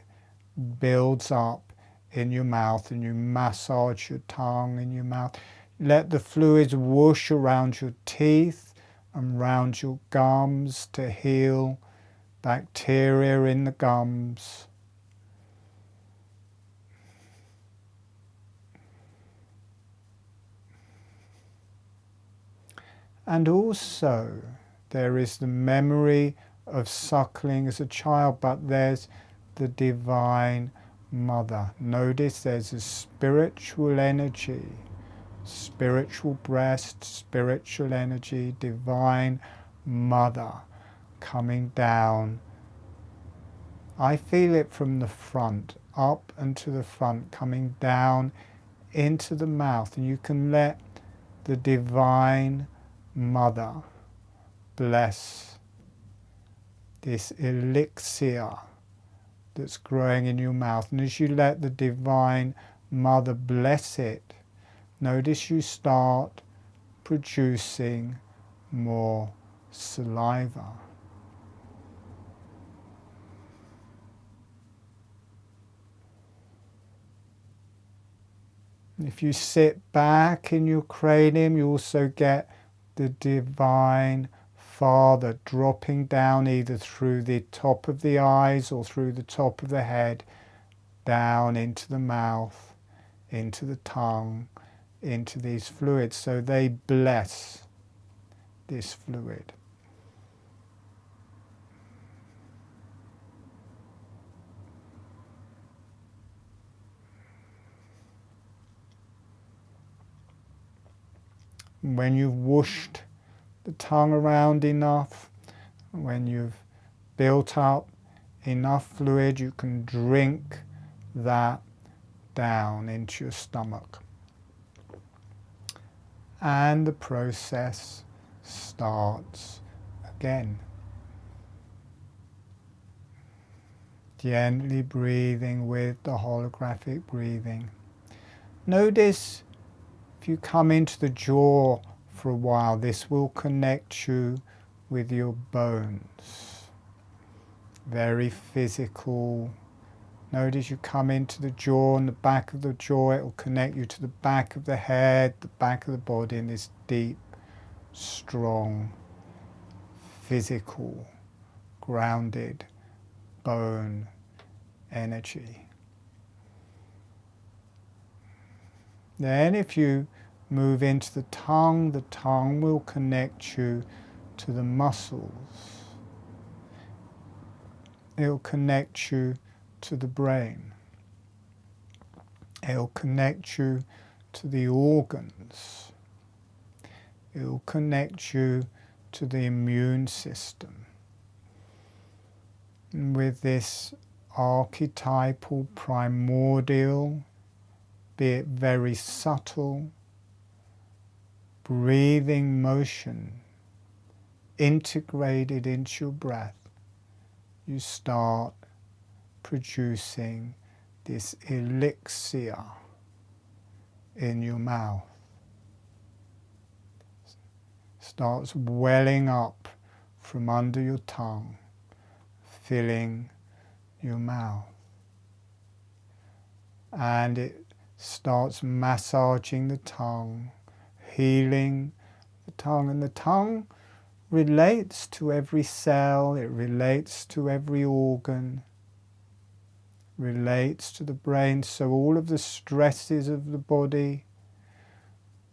builds up in your mouth, and you massage your tongue in your mouth. Let the fluids whoosh around your teeth and around your gums to heal bacteria in the gums. And also there is the memory of suckling as a child, but there's the Divine Mother. Notice there's a spiritual energy, spiritual breast, spiritual energy, Divine Mother coming down. I feel it from the front, up and to the front, coming down into the mouth, and you can let the Divine Mother bless this elixir that's growing in your mouth. And as you let the Divine Mother bless it, notice you start producing more saliva. If you sit back in your cranium, you also get the Divine Father dropping down either through the top of the eyes or through the top of the head, down into the mouth, into the tongue, into these fluids. So they bless this fluid. When you've whooshed the tongue around enough, when you've built up enough fluid, you can drink that down into your stomach. And the process starts again. Gently breathing with the holographic breathing. Notice if you come into the jaw for a while, this will connect you with your bones. Very physical. Notice you come into the jaw, and the back of the jaw, it will connect you to the back of the head, the back of the body, in this deep, strong, physical, grounded bone energy. Then if you move into the tongue will connect you to the muscles. It will connect you to the brain. It will connect you to the organs. It will connect you to the immune system. with this archetypal, primordial, be it very subtle, breathing motion integrated into your breath, you start producing this elixir in your mouth. Starts welling up from under your tongue, filling your mouth. And it starts massaging the tongue, healing the tongue. And the tongue relates to every cell, it relates to every organ, relates to the brain. So all of the stresses of the body,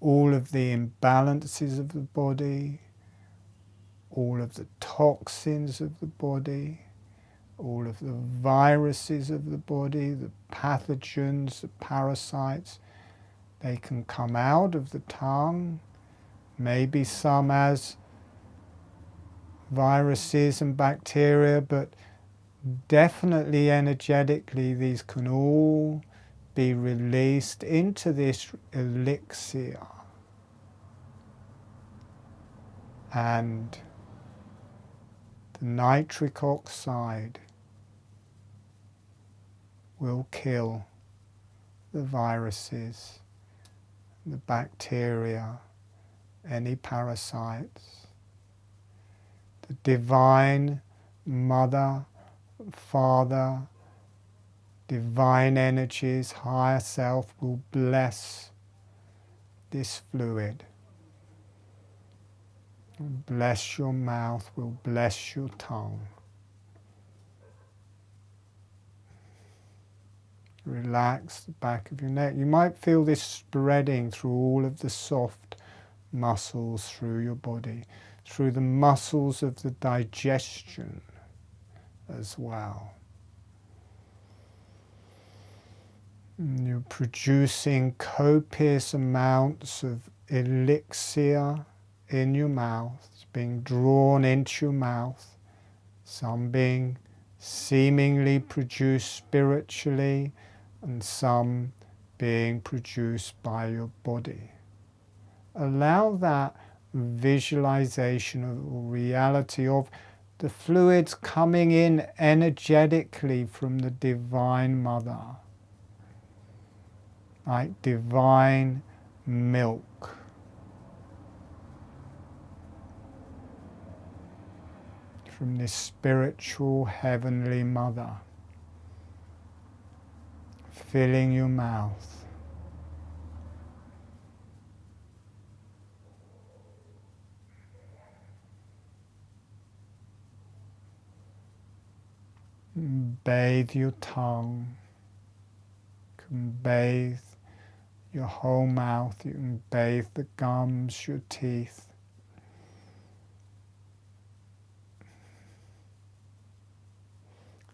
all of the imbalances of the body, all of the toxins of the body, all of the viruses of the body, the pathogens, the parasites, they can come out of the tongue, maybe some as viruses and bacteria, but definitely energetically these can all be released into this elixir. And the nitric oxide will kill the viruses, the bacteria, any parasites. The divine mother, father, divine energies, higher self will bless this fluid. Will bless your mouth, will bless your tongue. Relax the back of your neck. You might feel this spreading through all of the soft muscles through your body, through the muscles of the digestion as well. And you're producing copious amounts of elixir in your mouth. It's being drawn into your mouth, some being seemingly produced spiritually, and some being produced by your body. Allow that visualization of reality of the fluids coming in energetically from the Divine Mother, like divine milk. From this spiritual heavenly mother, filling your mouth. Bathe your tongue. You can bathe your whole mouth. You can bathe the gums, your teeth.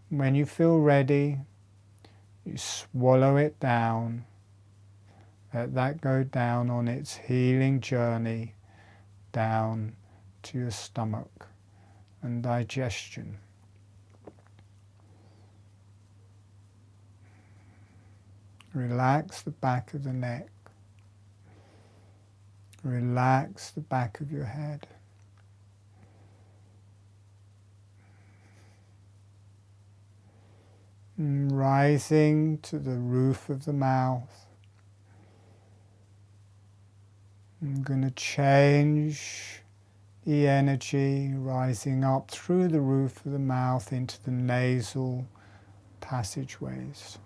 When you feel ready, you swallow it down. Let that go down on its healing journey down to your stomach and digestion. Relax the back of the neck. Relax the back of your head. Rising to the roof of the mouth. I'm going to change the energy rising up through the roof of the mouth into the nasal passageways.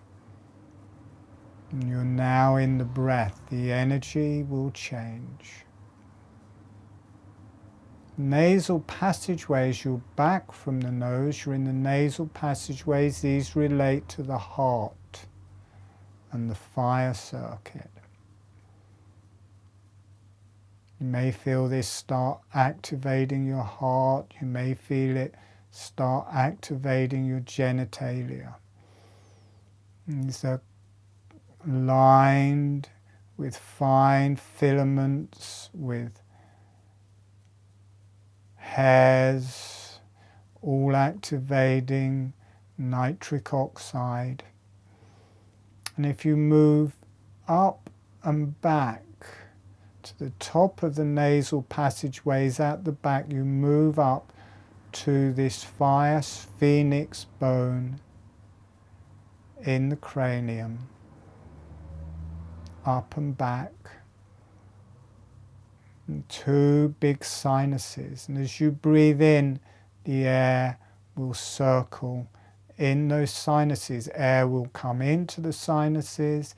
And you're now in the breath. The energy will change. Nasal passageways, you're back from the nose, you're in the nasal passageways. These relate to the heart and the fire circuit. You may feel this start activating your heart. You may feel it start activating your genitalia. These are lined with fine filaments, with hairs all activating nitric oxide. And if you move up and back to the top of the nasal passageways at the back, you move up to this fire phoenix bone in the cranium, up and back, and two big sinuses. And as you breathe in, the air will circle in those sinuses. Air will come into the sinuses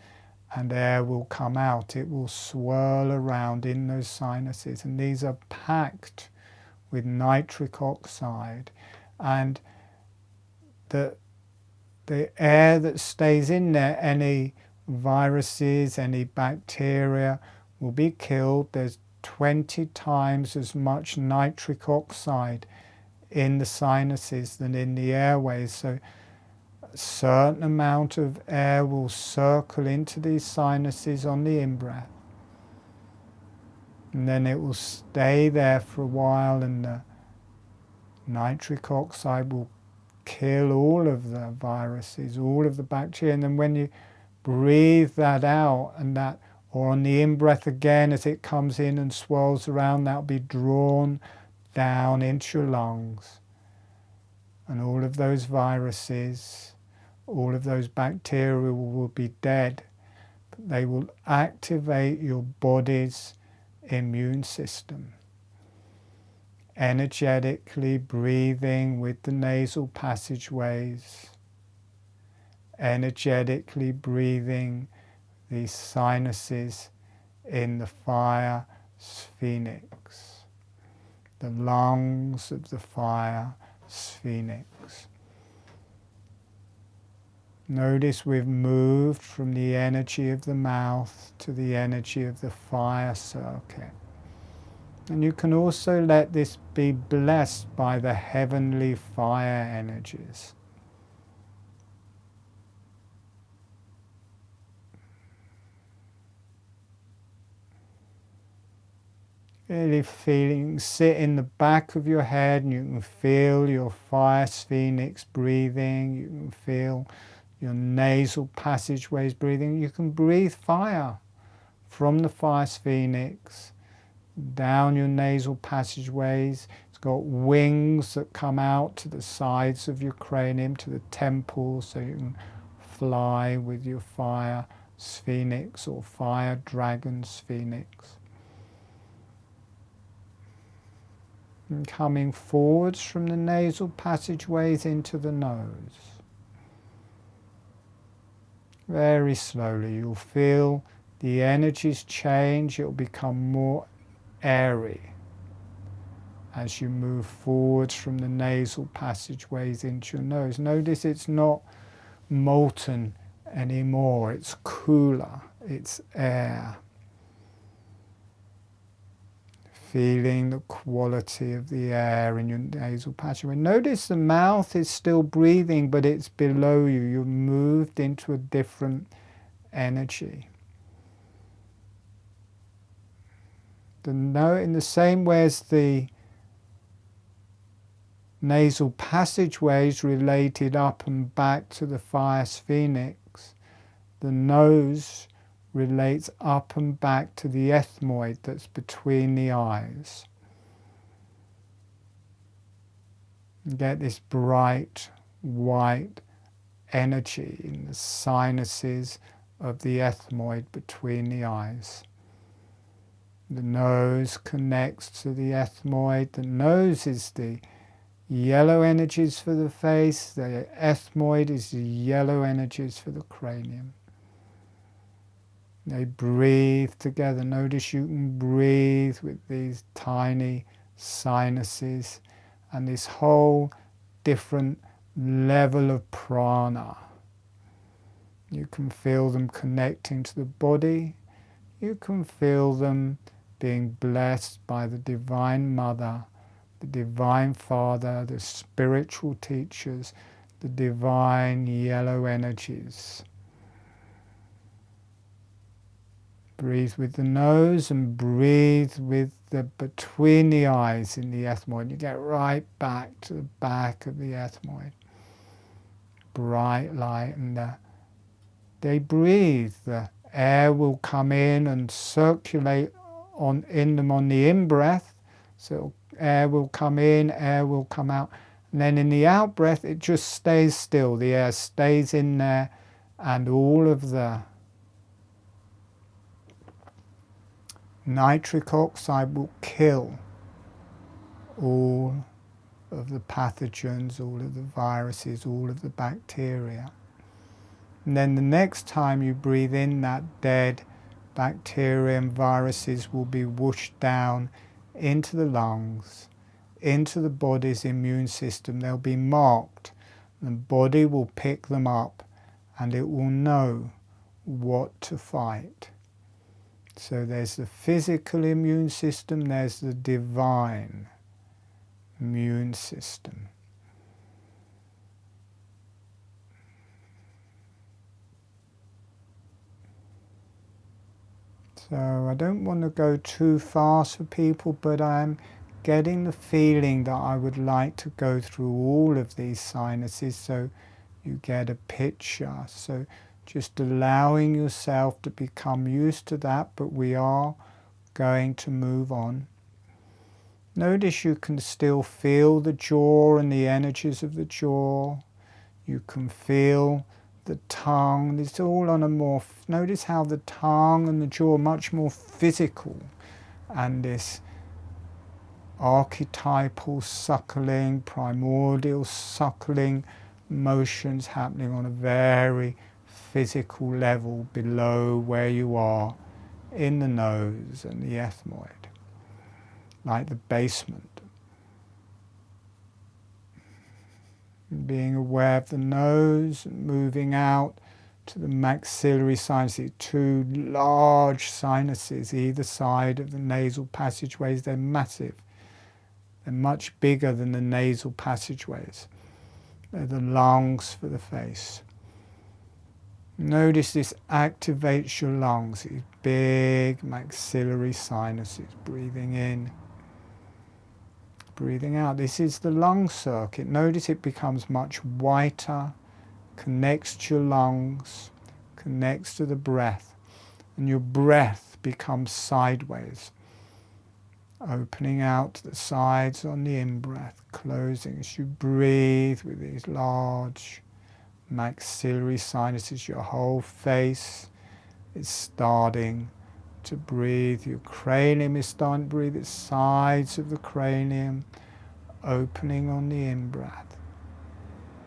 and air will come out. It will swirl around in those sinuses, and these are packed with nitric oxide. And the air that stays in there, any viruses, any bacteria, will be killed. There's 20 times as much nitric oxide in the sinuses than in the airways. So a certain amount of air will circle into these sinuses on the in-breath. And then it will stay there for a while, and the nitric oxide will kill all of the viruses, all of the bacteria. And then when you breathe that out, and that, or on the in-breath again, as it comes in and swirls around, that will be drawn down into your lungs. And all of those viruses, all of those bacteria will be dead, but they will activate your body's immune system. Energetically breathing with the nasal passageways, energetically breathing these sinuses in the fire phoenix, the lungs of the fire phoenix. Notice we've moved from the energy of the mouth to the energy of the fire circuit. And you can also let this be blessed by the heavenly fire energies. Really feeling, sit in the back of your head, and you can feel your fire phoenix breathing. You can feel your nasal passageways breathing. You can breathe fire from the fire phoenix down your nasal passageways. It's got wings that come out to the sides of your cranium, to the temples, so you can fly with your fire phoenix or fire dragon's phoenix. And coming forwards from the nasal passageways into the nose. Very slowly you'll feel the energies change. It'll become more airy as you move forwards from the nasal passageways into your nose. Notice it's not molten anymore, it's cooler, it's air. Feeling the quality of the air in your nasal passageway. Notice the mouth is still breathing, but it's below you. You've moved into a different energy. In the same way as the nasal passageways related up and back to the fire phoenix, the nose relates up and back to the ethmoid that's between the eyes. You get this bright white energy in the sinuses of the ethmoid between the eyes. The nose connects to the ethmoid. The nose is the yellow energies for the face. The ethmoid is the yellow energies for the cranium. They breathe together. Notice you can breathe with these tiny sinuses and this whole different level of prana. You can feel them connecting to the body. You can feel them being blessed by the Divine Mother, the Divine Father, the spiritual teachers, the divine yellow energies. Breathe with the nose and breathe with the between the eyes in the ethmoid. You get right back to the back of the ethmoid. Bright light, and they breathe. The air will come in and circulate in them on the in-breath. So air will come in, air will come out. And then in the out-breath, it just stays still. The air stays in there, and all of the nitric oxide will kill all of the pathogens, all of the viruses, all of the bacteria. And then the next time you breathe in, that dead bacteria and viruses will be whooshed down into the lungs, into the body's immune system. They'll be marked. The body will pick them up and it will know what to fight. So there's the physical immune system, there's the divine immune system. So I don't want to go too fast for people, but I'm getting the feeling that I would like to go through all of these sinuses so you get a picture. So just allowing yourself to become used to that, but we are going to move on. Notice you can still feel the jaw and the energies of the jaw. You can feel the tongue. It's all on a more, notice how the tongue and the jaw are much more physical, and this archetypal suckling, primordial suckling motions happening on a very physical level below where you are in the nose and the ethmoid, like the basement. Being aware of the nose and moving out to the maxillary sinuses, two large sinuses either side of the nasal passageways. They're massive. They're much bigger than the nasal passageways. They're the lungs for the face. Notice this activates your lungs, these big maxillary sinuses. Breathing in, breathing out. This is the lung circuit. Notice it becomes much whiter, connects to your lungs, connects to the breath, and your breath becomes sideways, opening out to the sides on the in-breath, closing as you breathe with these large maxillary sinuses. Your whole face is starting to breathe. Your cranium is starting to breathe. The sides of the cranium opening on the in-breath.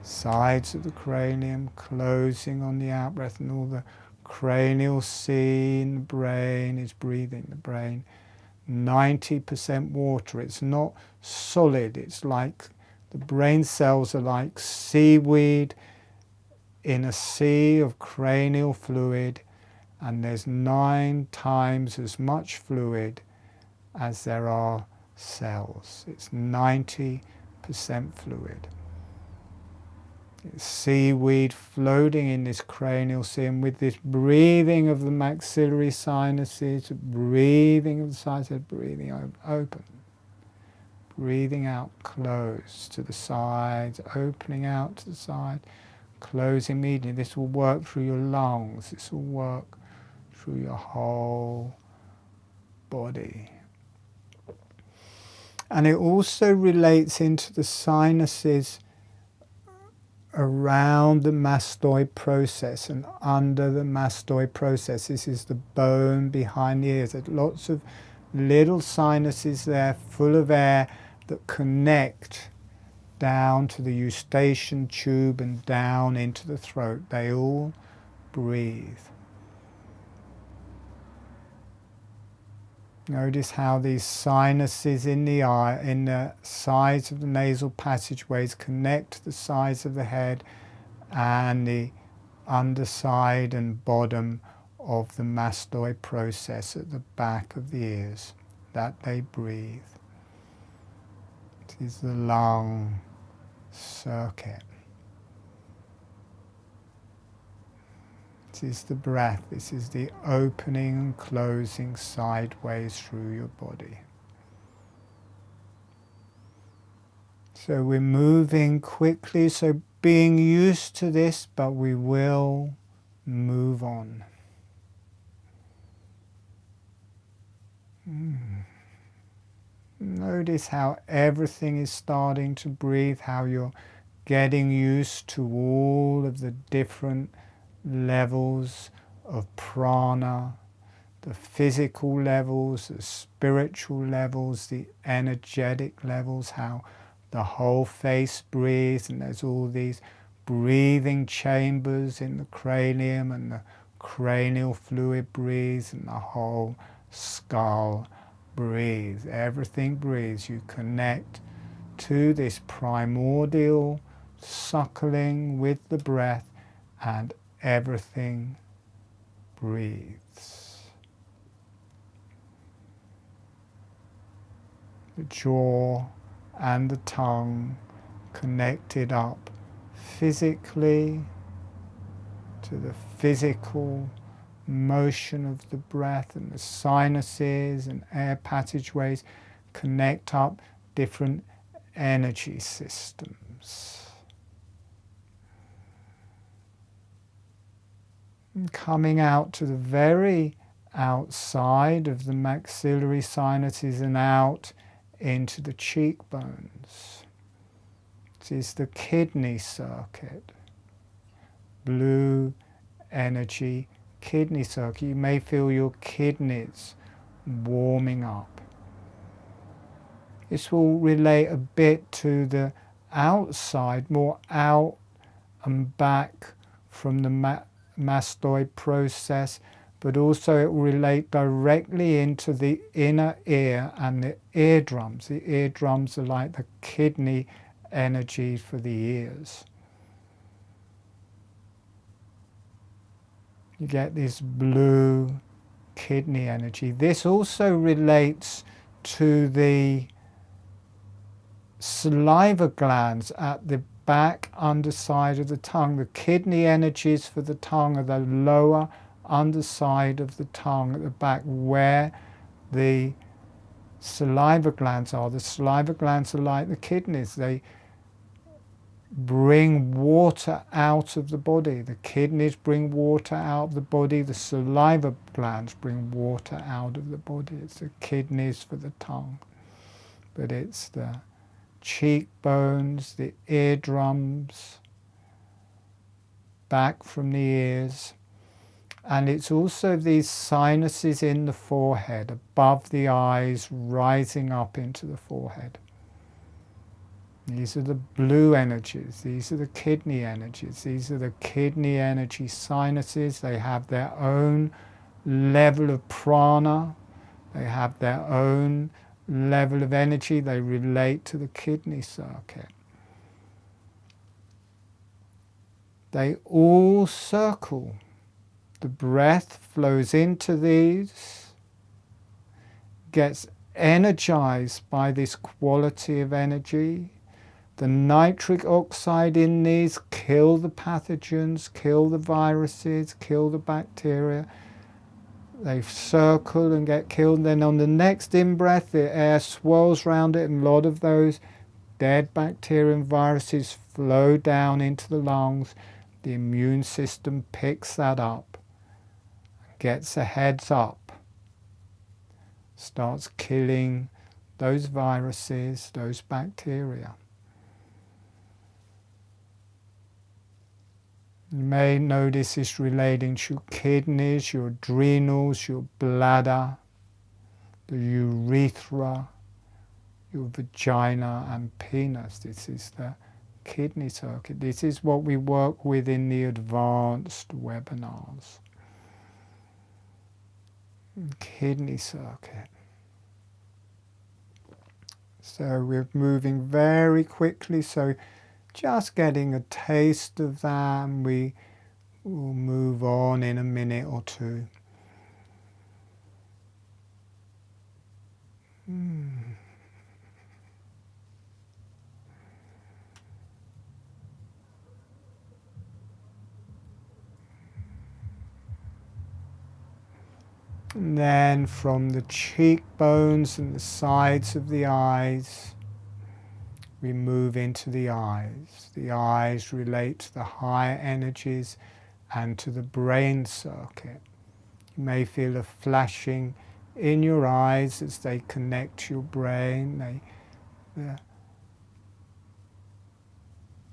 Sides of the cranium closing on the out-breath, and all the cranial sea in the brain is breathing. The brain, 90% water. It's not solid. It's like the brain cells are like seaweed in a sea of cranial fluid, and there's 9 times as much fluid as there are cells. It's 90% fluid. It's seaweed floating in this cranial sea, and with this breathing of the maxillary sinuses, breathing of the sinuses, breathing open, breathing out, close to the sides, opening out to the side, close immediately. This will work through your lungs. This will work through your whole body. And it also relates into the sinuses around the mastoid process and under the mastoid process. This is the bone behind the ears. There's lots of little sinuses there full of air that connect down to the eustachian tube and down into the throat. They all breathe. Notice how these sinuses in the eye, in the sides of the nasal passageways, connect to the sides of the head and the underside and bottom of the mastoid process at the back of the ears, that they breathe. This is the lung circuit. This is the breath. This is the opening and closing sideways through your body. So we're moving quickly, so being used to this, but we will move on. Notice how everything is starting to breathe, how you're getting used to all of the different levels of prana, the physical levels, the spiritual levels, the energetic levels, how the whole face breathes, and there's all these breathing chambers in the cranium, and the cranial fluid breathes, and the whole skull breathes. Everything breathes. You connect to this primordial suckling with the breath, and everything breathes. The jaw and the tongue connected up physically to the physical motion of the breath, and the sinuses and air passageways connect up different energy systems. And coming out to the very outside of the maxillary sinuses and out into the cheekbones. This is the kidney circuit. Blue energy kidney circuit. You may feel your kidneys warming up. This will relate a bit to the outside, more out and back from the mastoid process, but also it will relate directly into the inner ear and the eardrums. The eardrums are like the kidney energy for the ears. You get this blue kidney energy. This also relates to the saliva glands at the back underside of the tongue. The kidney energies for the tongue are the lower underside of the tongue at the back, where the saliva glands are. The saliva glands are like the kidneys. They bring water out of the body. The kidneys bring water out of the body. The saliva glands bring water out of the body. It's the kidneys for the tongue, but it's the cheekbones, the eardrums, back from the ears, and it's also these sinuses in the forehead, above the eyes, rising up into the forehead. These are the blue energies. These are the kidney energies. These are the kidney energy sinuses. They have their own level of prana. They have their own level of energy. They relate to the kidney circuit. They all circle. The breath flows into these, gets energized by this quality of energy. The nitric oxide in these kill the pathogens, kill the viruses, kill the bacteria. They circle and get killed. Then on the next in-breath, the air swirls around it, and a lot of those dead bacteria and viruses flow down into the lungs. The immune system picks that up, gets a heads up, starts killing those viruses, those bacteria. You may notice this relating to your kidneys, your adrenals, your bladder, the urethra, your vagina and penis. This is the kidney circuit. This is what we work with in the advanced webinars. Kidney circuit. So we're moving very quickly, so just getting a taste of that, and we will move on in a minute or two. And then from the cheekbones and the sides of the eyes, we move into the eyes. The eyes relate to the higher energies and to the brain circuit. You may feel a flashing in your eyes as they connect to your brain. The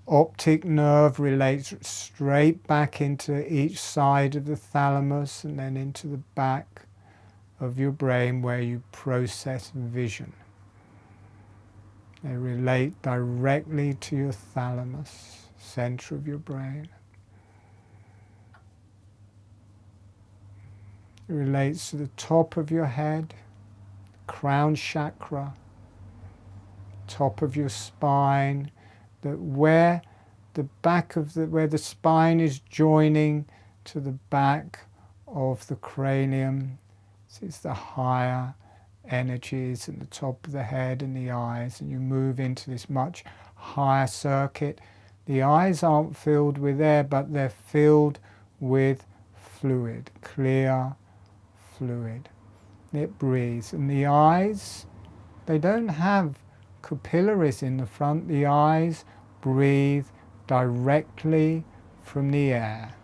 optic nerve relates straight back into each side of the thalamus and then into the back of your brain where you process vision. They relate directly to your thalamus, center of your brain. It relates to the top of your head, crown chakra, top of your spine, that where the back of where the spine is joining to the back of the cranium. It's the higher energies at the top of the head and the eyes, and you move into this much higher circuit. The eyes aren't filled with air, but they're filled with fluid, clear fluid. It breathes. And the eyes, they don't have capillaries in the front. The eyes breathe directly from the air.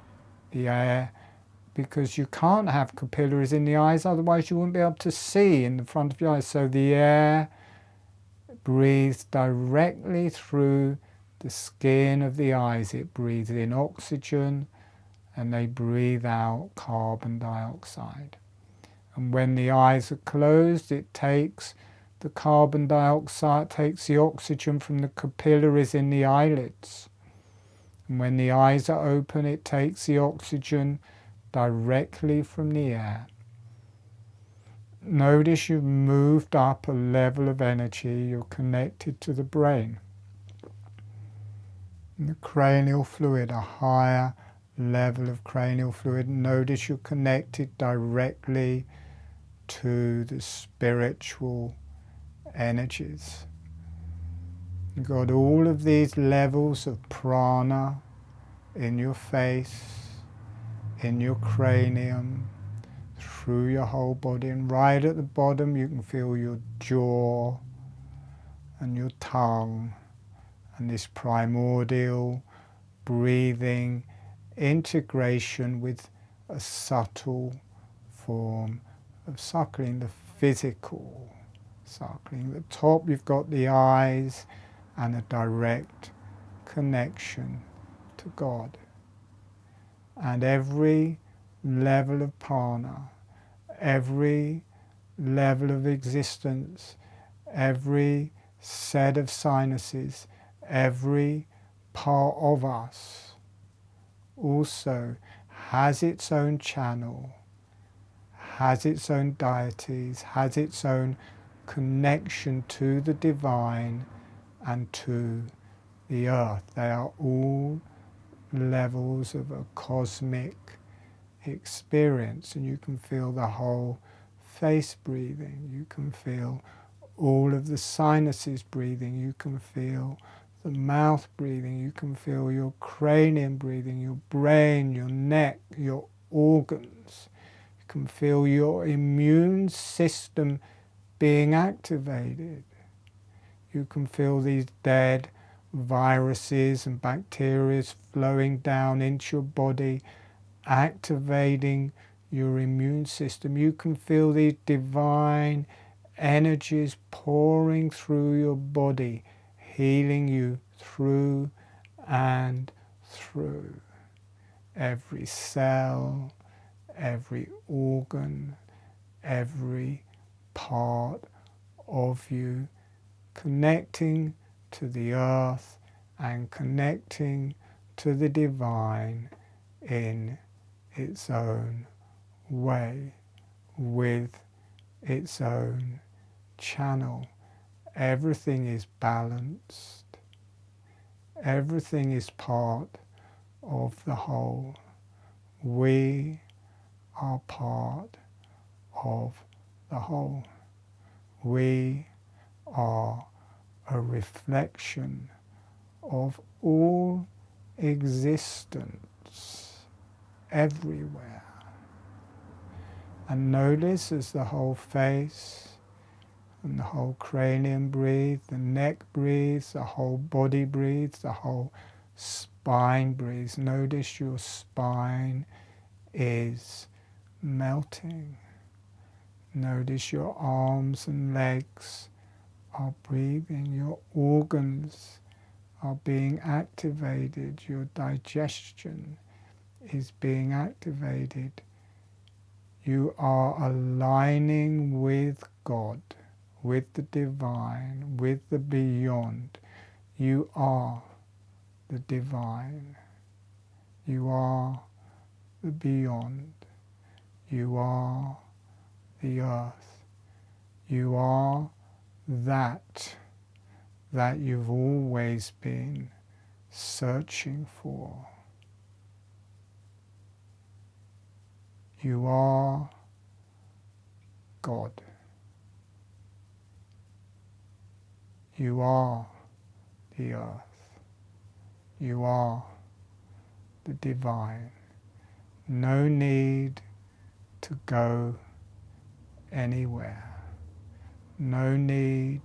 The air, because you can't have capillaries in the eyes, otherwise you wouldn't be able to see in the front of your eyes. So the air breathes directly through the skin of the eyes. It breathes in oxygen and they breathe out carbon dioxide. And when the eyes are closed, it takes the carbon dioxide, takes the oxygen from the capillaries in the eyelids. And when the eyes are open, it takes the oxygen directly from the air. Notice you've moved up a level of energy. You're connected to the brain. And the cranial fluid, a higher level of cranial fluid. Notice you're connected directly to the spiritual energies. You've got all of these levels of prana in your face, in your cranium, through your whole body, and right at the bottom you can feel your jaw and your tongue and this primordial breathing integration with a subtle form of suckling, the physical suckling. At the top you've got the eyes and a direct connection to God. And every level of prana, every level of existence, every set of sinuses, every part of us also has its own channel, has its own deities, has its own connection to the divine and to the earth. They are all levels of a cosmic experience, and you can feel the whole face breathing, you can feel all of the sinuses breathing, you can feel the mouth breathing, you can feel your cranium breathing, your brain, your neck, your organs. You can feel your immune system being activated. You can feel these dead viruses and bacteria flowing down into your body, activating your immune system. You can feel these divine energies pouring through your body, healing you through and through. Every cell, every organ, every part of you, connecting to the earth and connecting to the divine in its own way, with its own channel. Everything is balanced. Everything is part of the whole. We are part of the whole. We are a reflection of all existence everywhere. And notice as the whole face and the whole cranium breathes, the neck breathes, the whole body breathes, the whole spine breathes. Notice your spine is melting. Notice your arms and legs are breathing. Your organs are being activated. Your digestion is being activated. You are aligning with God, with the divine, with the beyond. You are the divine. You are the beyond. You are the earth. You are that you've always been searching for. You are God. You are the earth. You are the divine. No need to go anywhere. No need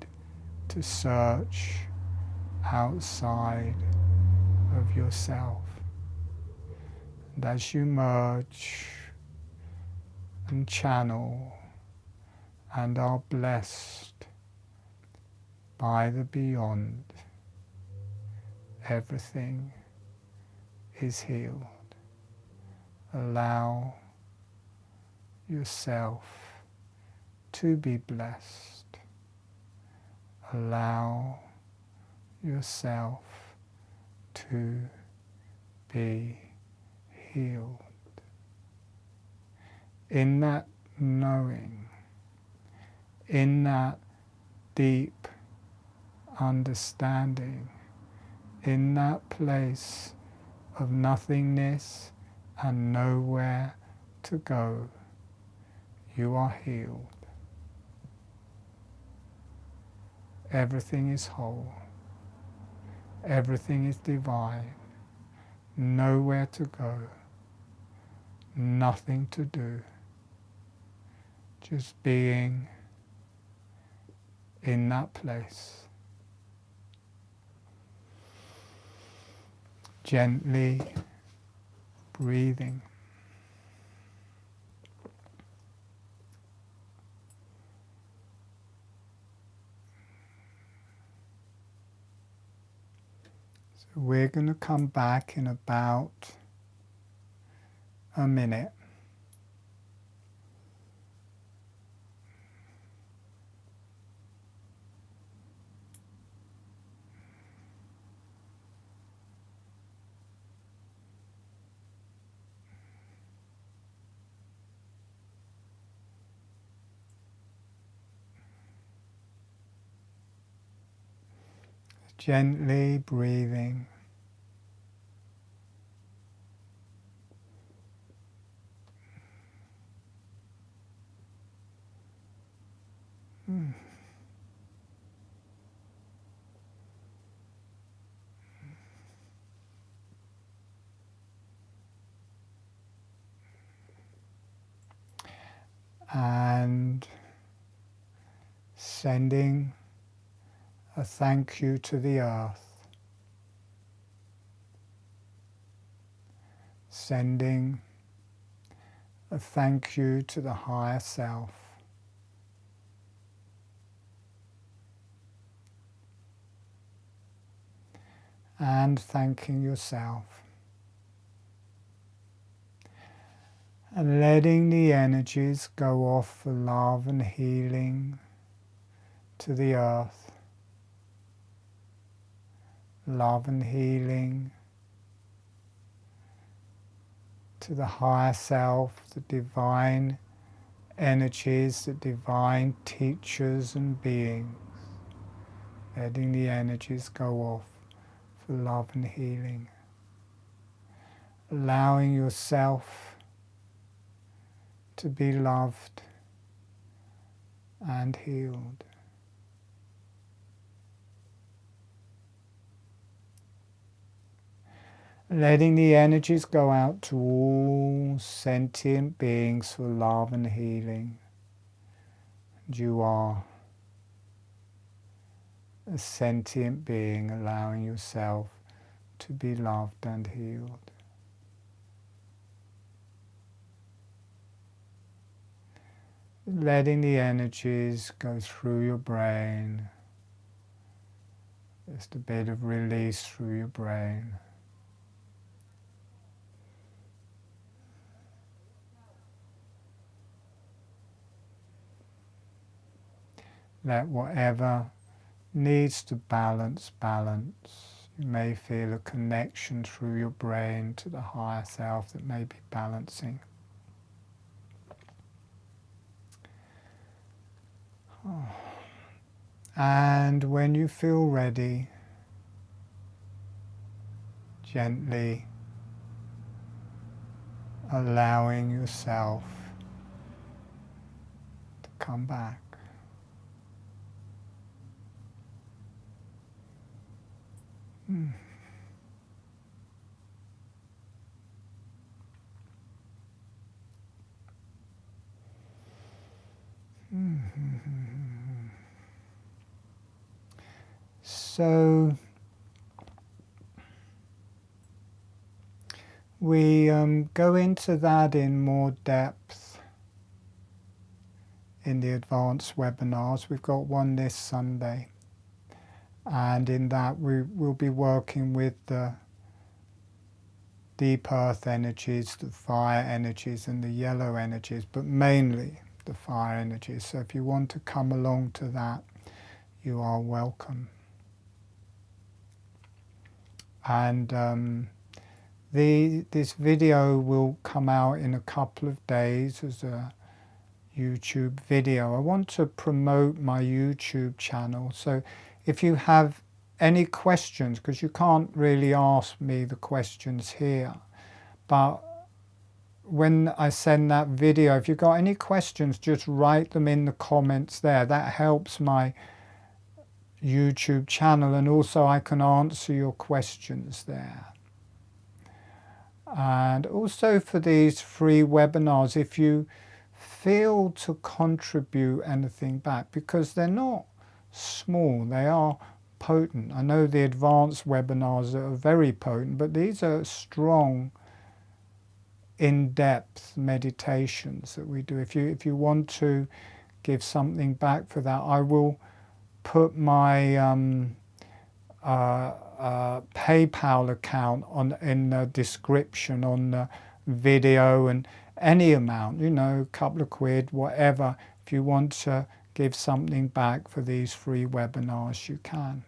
to search outside of yourself. And as you merge and channel and are blessed by the beyond, everything is healed. Allow yourself to be blessed. Allow yourself to be healed. In that knowing, in that deep understanding, in that place of nothingness and nowhere to go, you are healed. Everything is whole. Everything is divine. Nowhere to go. Nothing to do. Just being in that place. Gently breathing. So we're going to come back in about a minute. Gently breathing. And sending a thank you to the earth. Sending a thank you to the higher self. And thanking yourself. And letting the energies go off for love and healing to the earth. Love and healing to the higher self, the divine energies, the divine teachers and beings. Letting the energies go off for love and healing. Allowing yourself to be loved and healed. letting the energies go out to all sentient beings for love and healing. And you are a sentient being, allowing yourself to be loved and healed. Letting the energies go through your brain, just a bit of release through your brain. Let whatever needs to balance. You may feel a connection through your brain to the higher self that may be balancing. And when you feel ready, gently allowing yourself to come back. So we go into that in more depth in the advanced webinars. We've got one this Sunday, and in that we will be working with the deep earth energies, the fire energies and the yellow energies, but mainly the fire energies. So if you want to come along to that, you are welcome. And this video will come out in a couple of days as a YouTube video. I want to promote my YouTube channel, so if you have any questions, because you can't really ask me the questions here, but when I send that video, if you've got any questions, just write them in the comments there. That helps my YouTube channel, and also I can answer your questions there. And also for these free webinars, if you feel to contribute anything back, because they're not small, they are potent. I know the advanced webinars are very potent, but these are strong, in-depth meditations that we do. If you want to give something back for that, I will put my PayPal account in the description on the video, and any amount, a couple of quid, whatever, if you want to give something back for these free webinars, you can.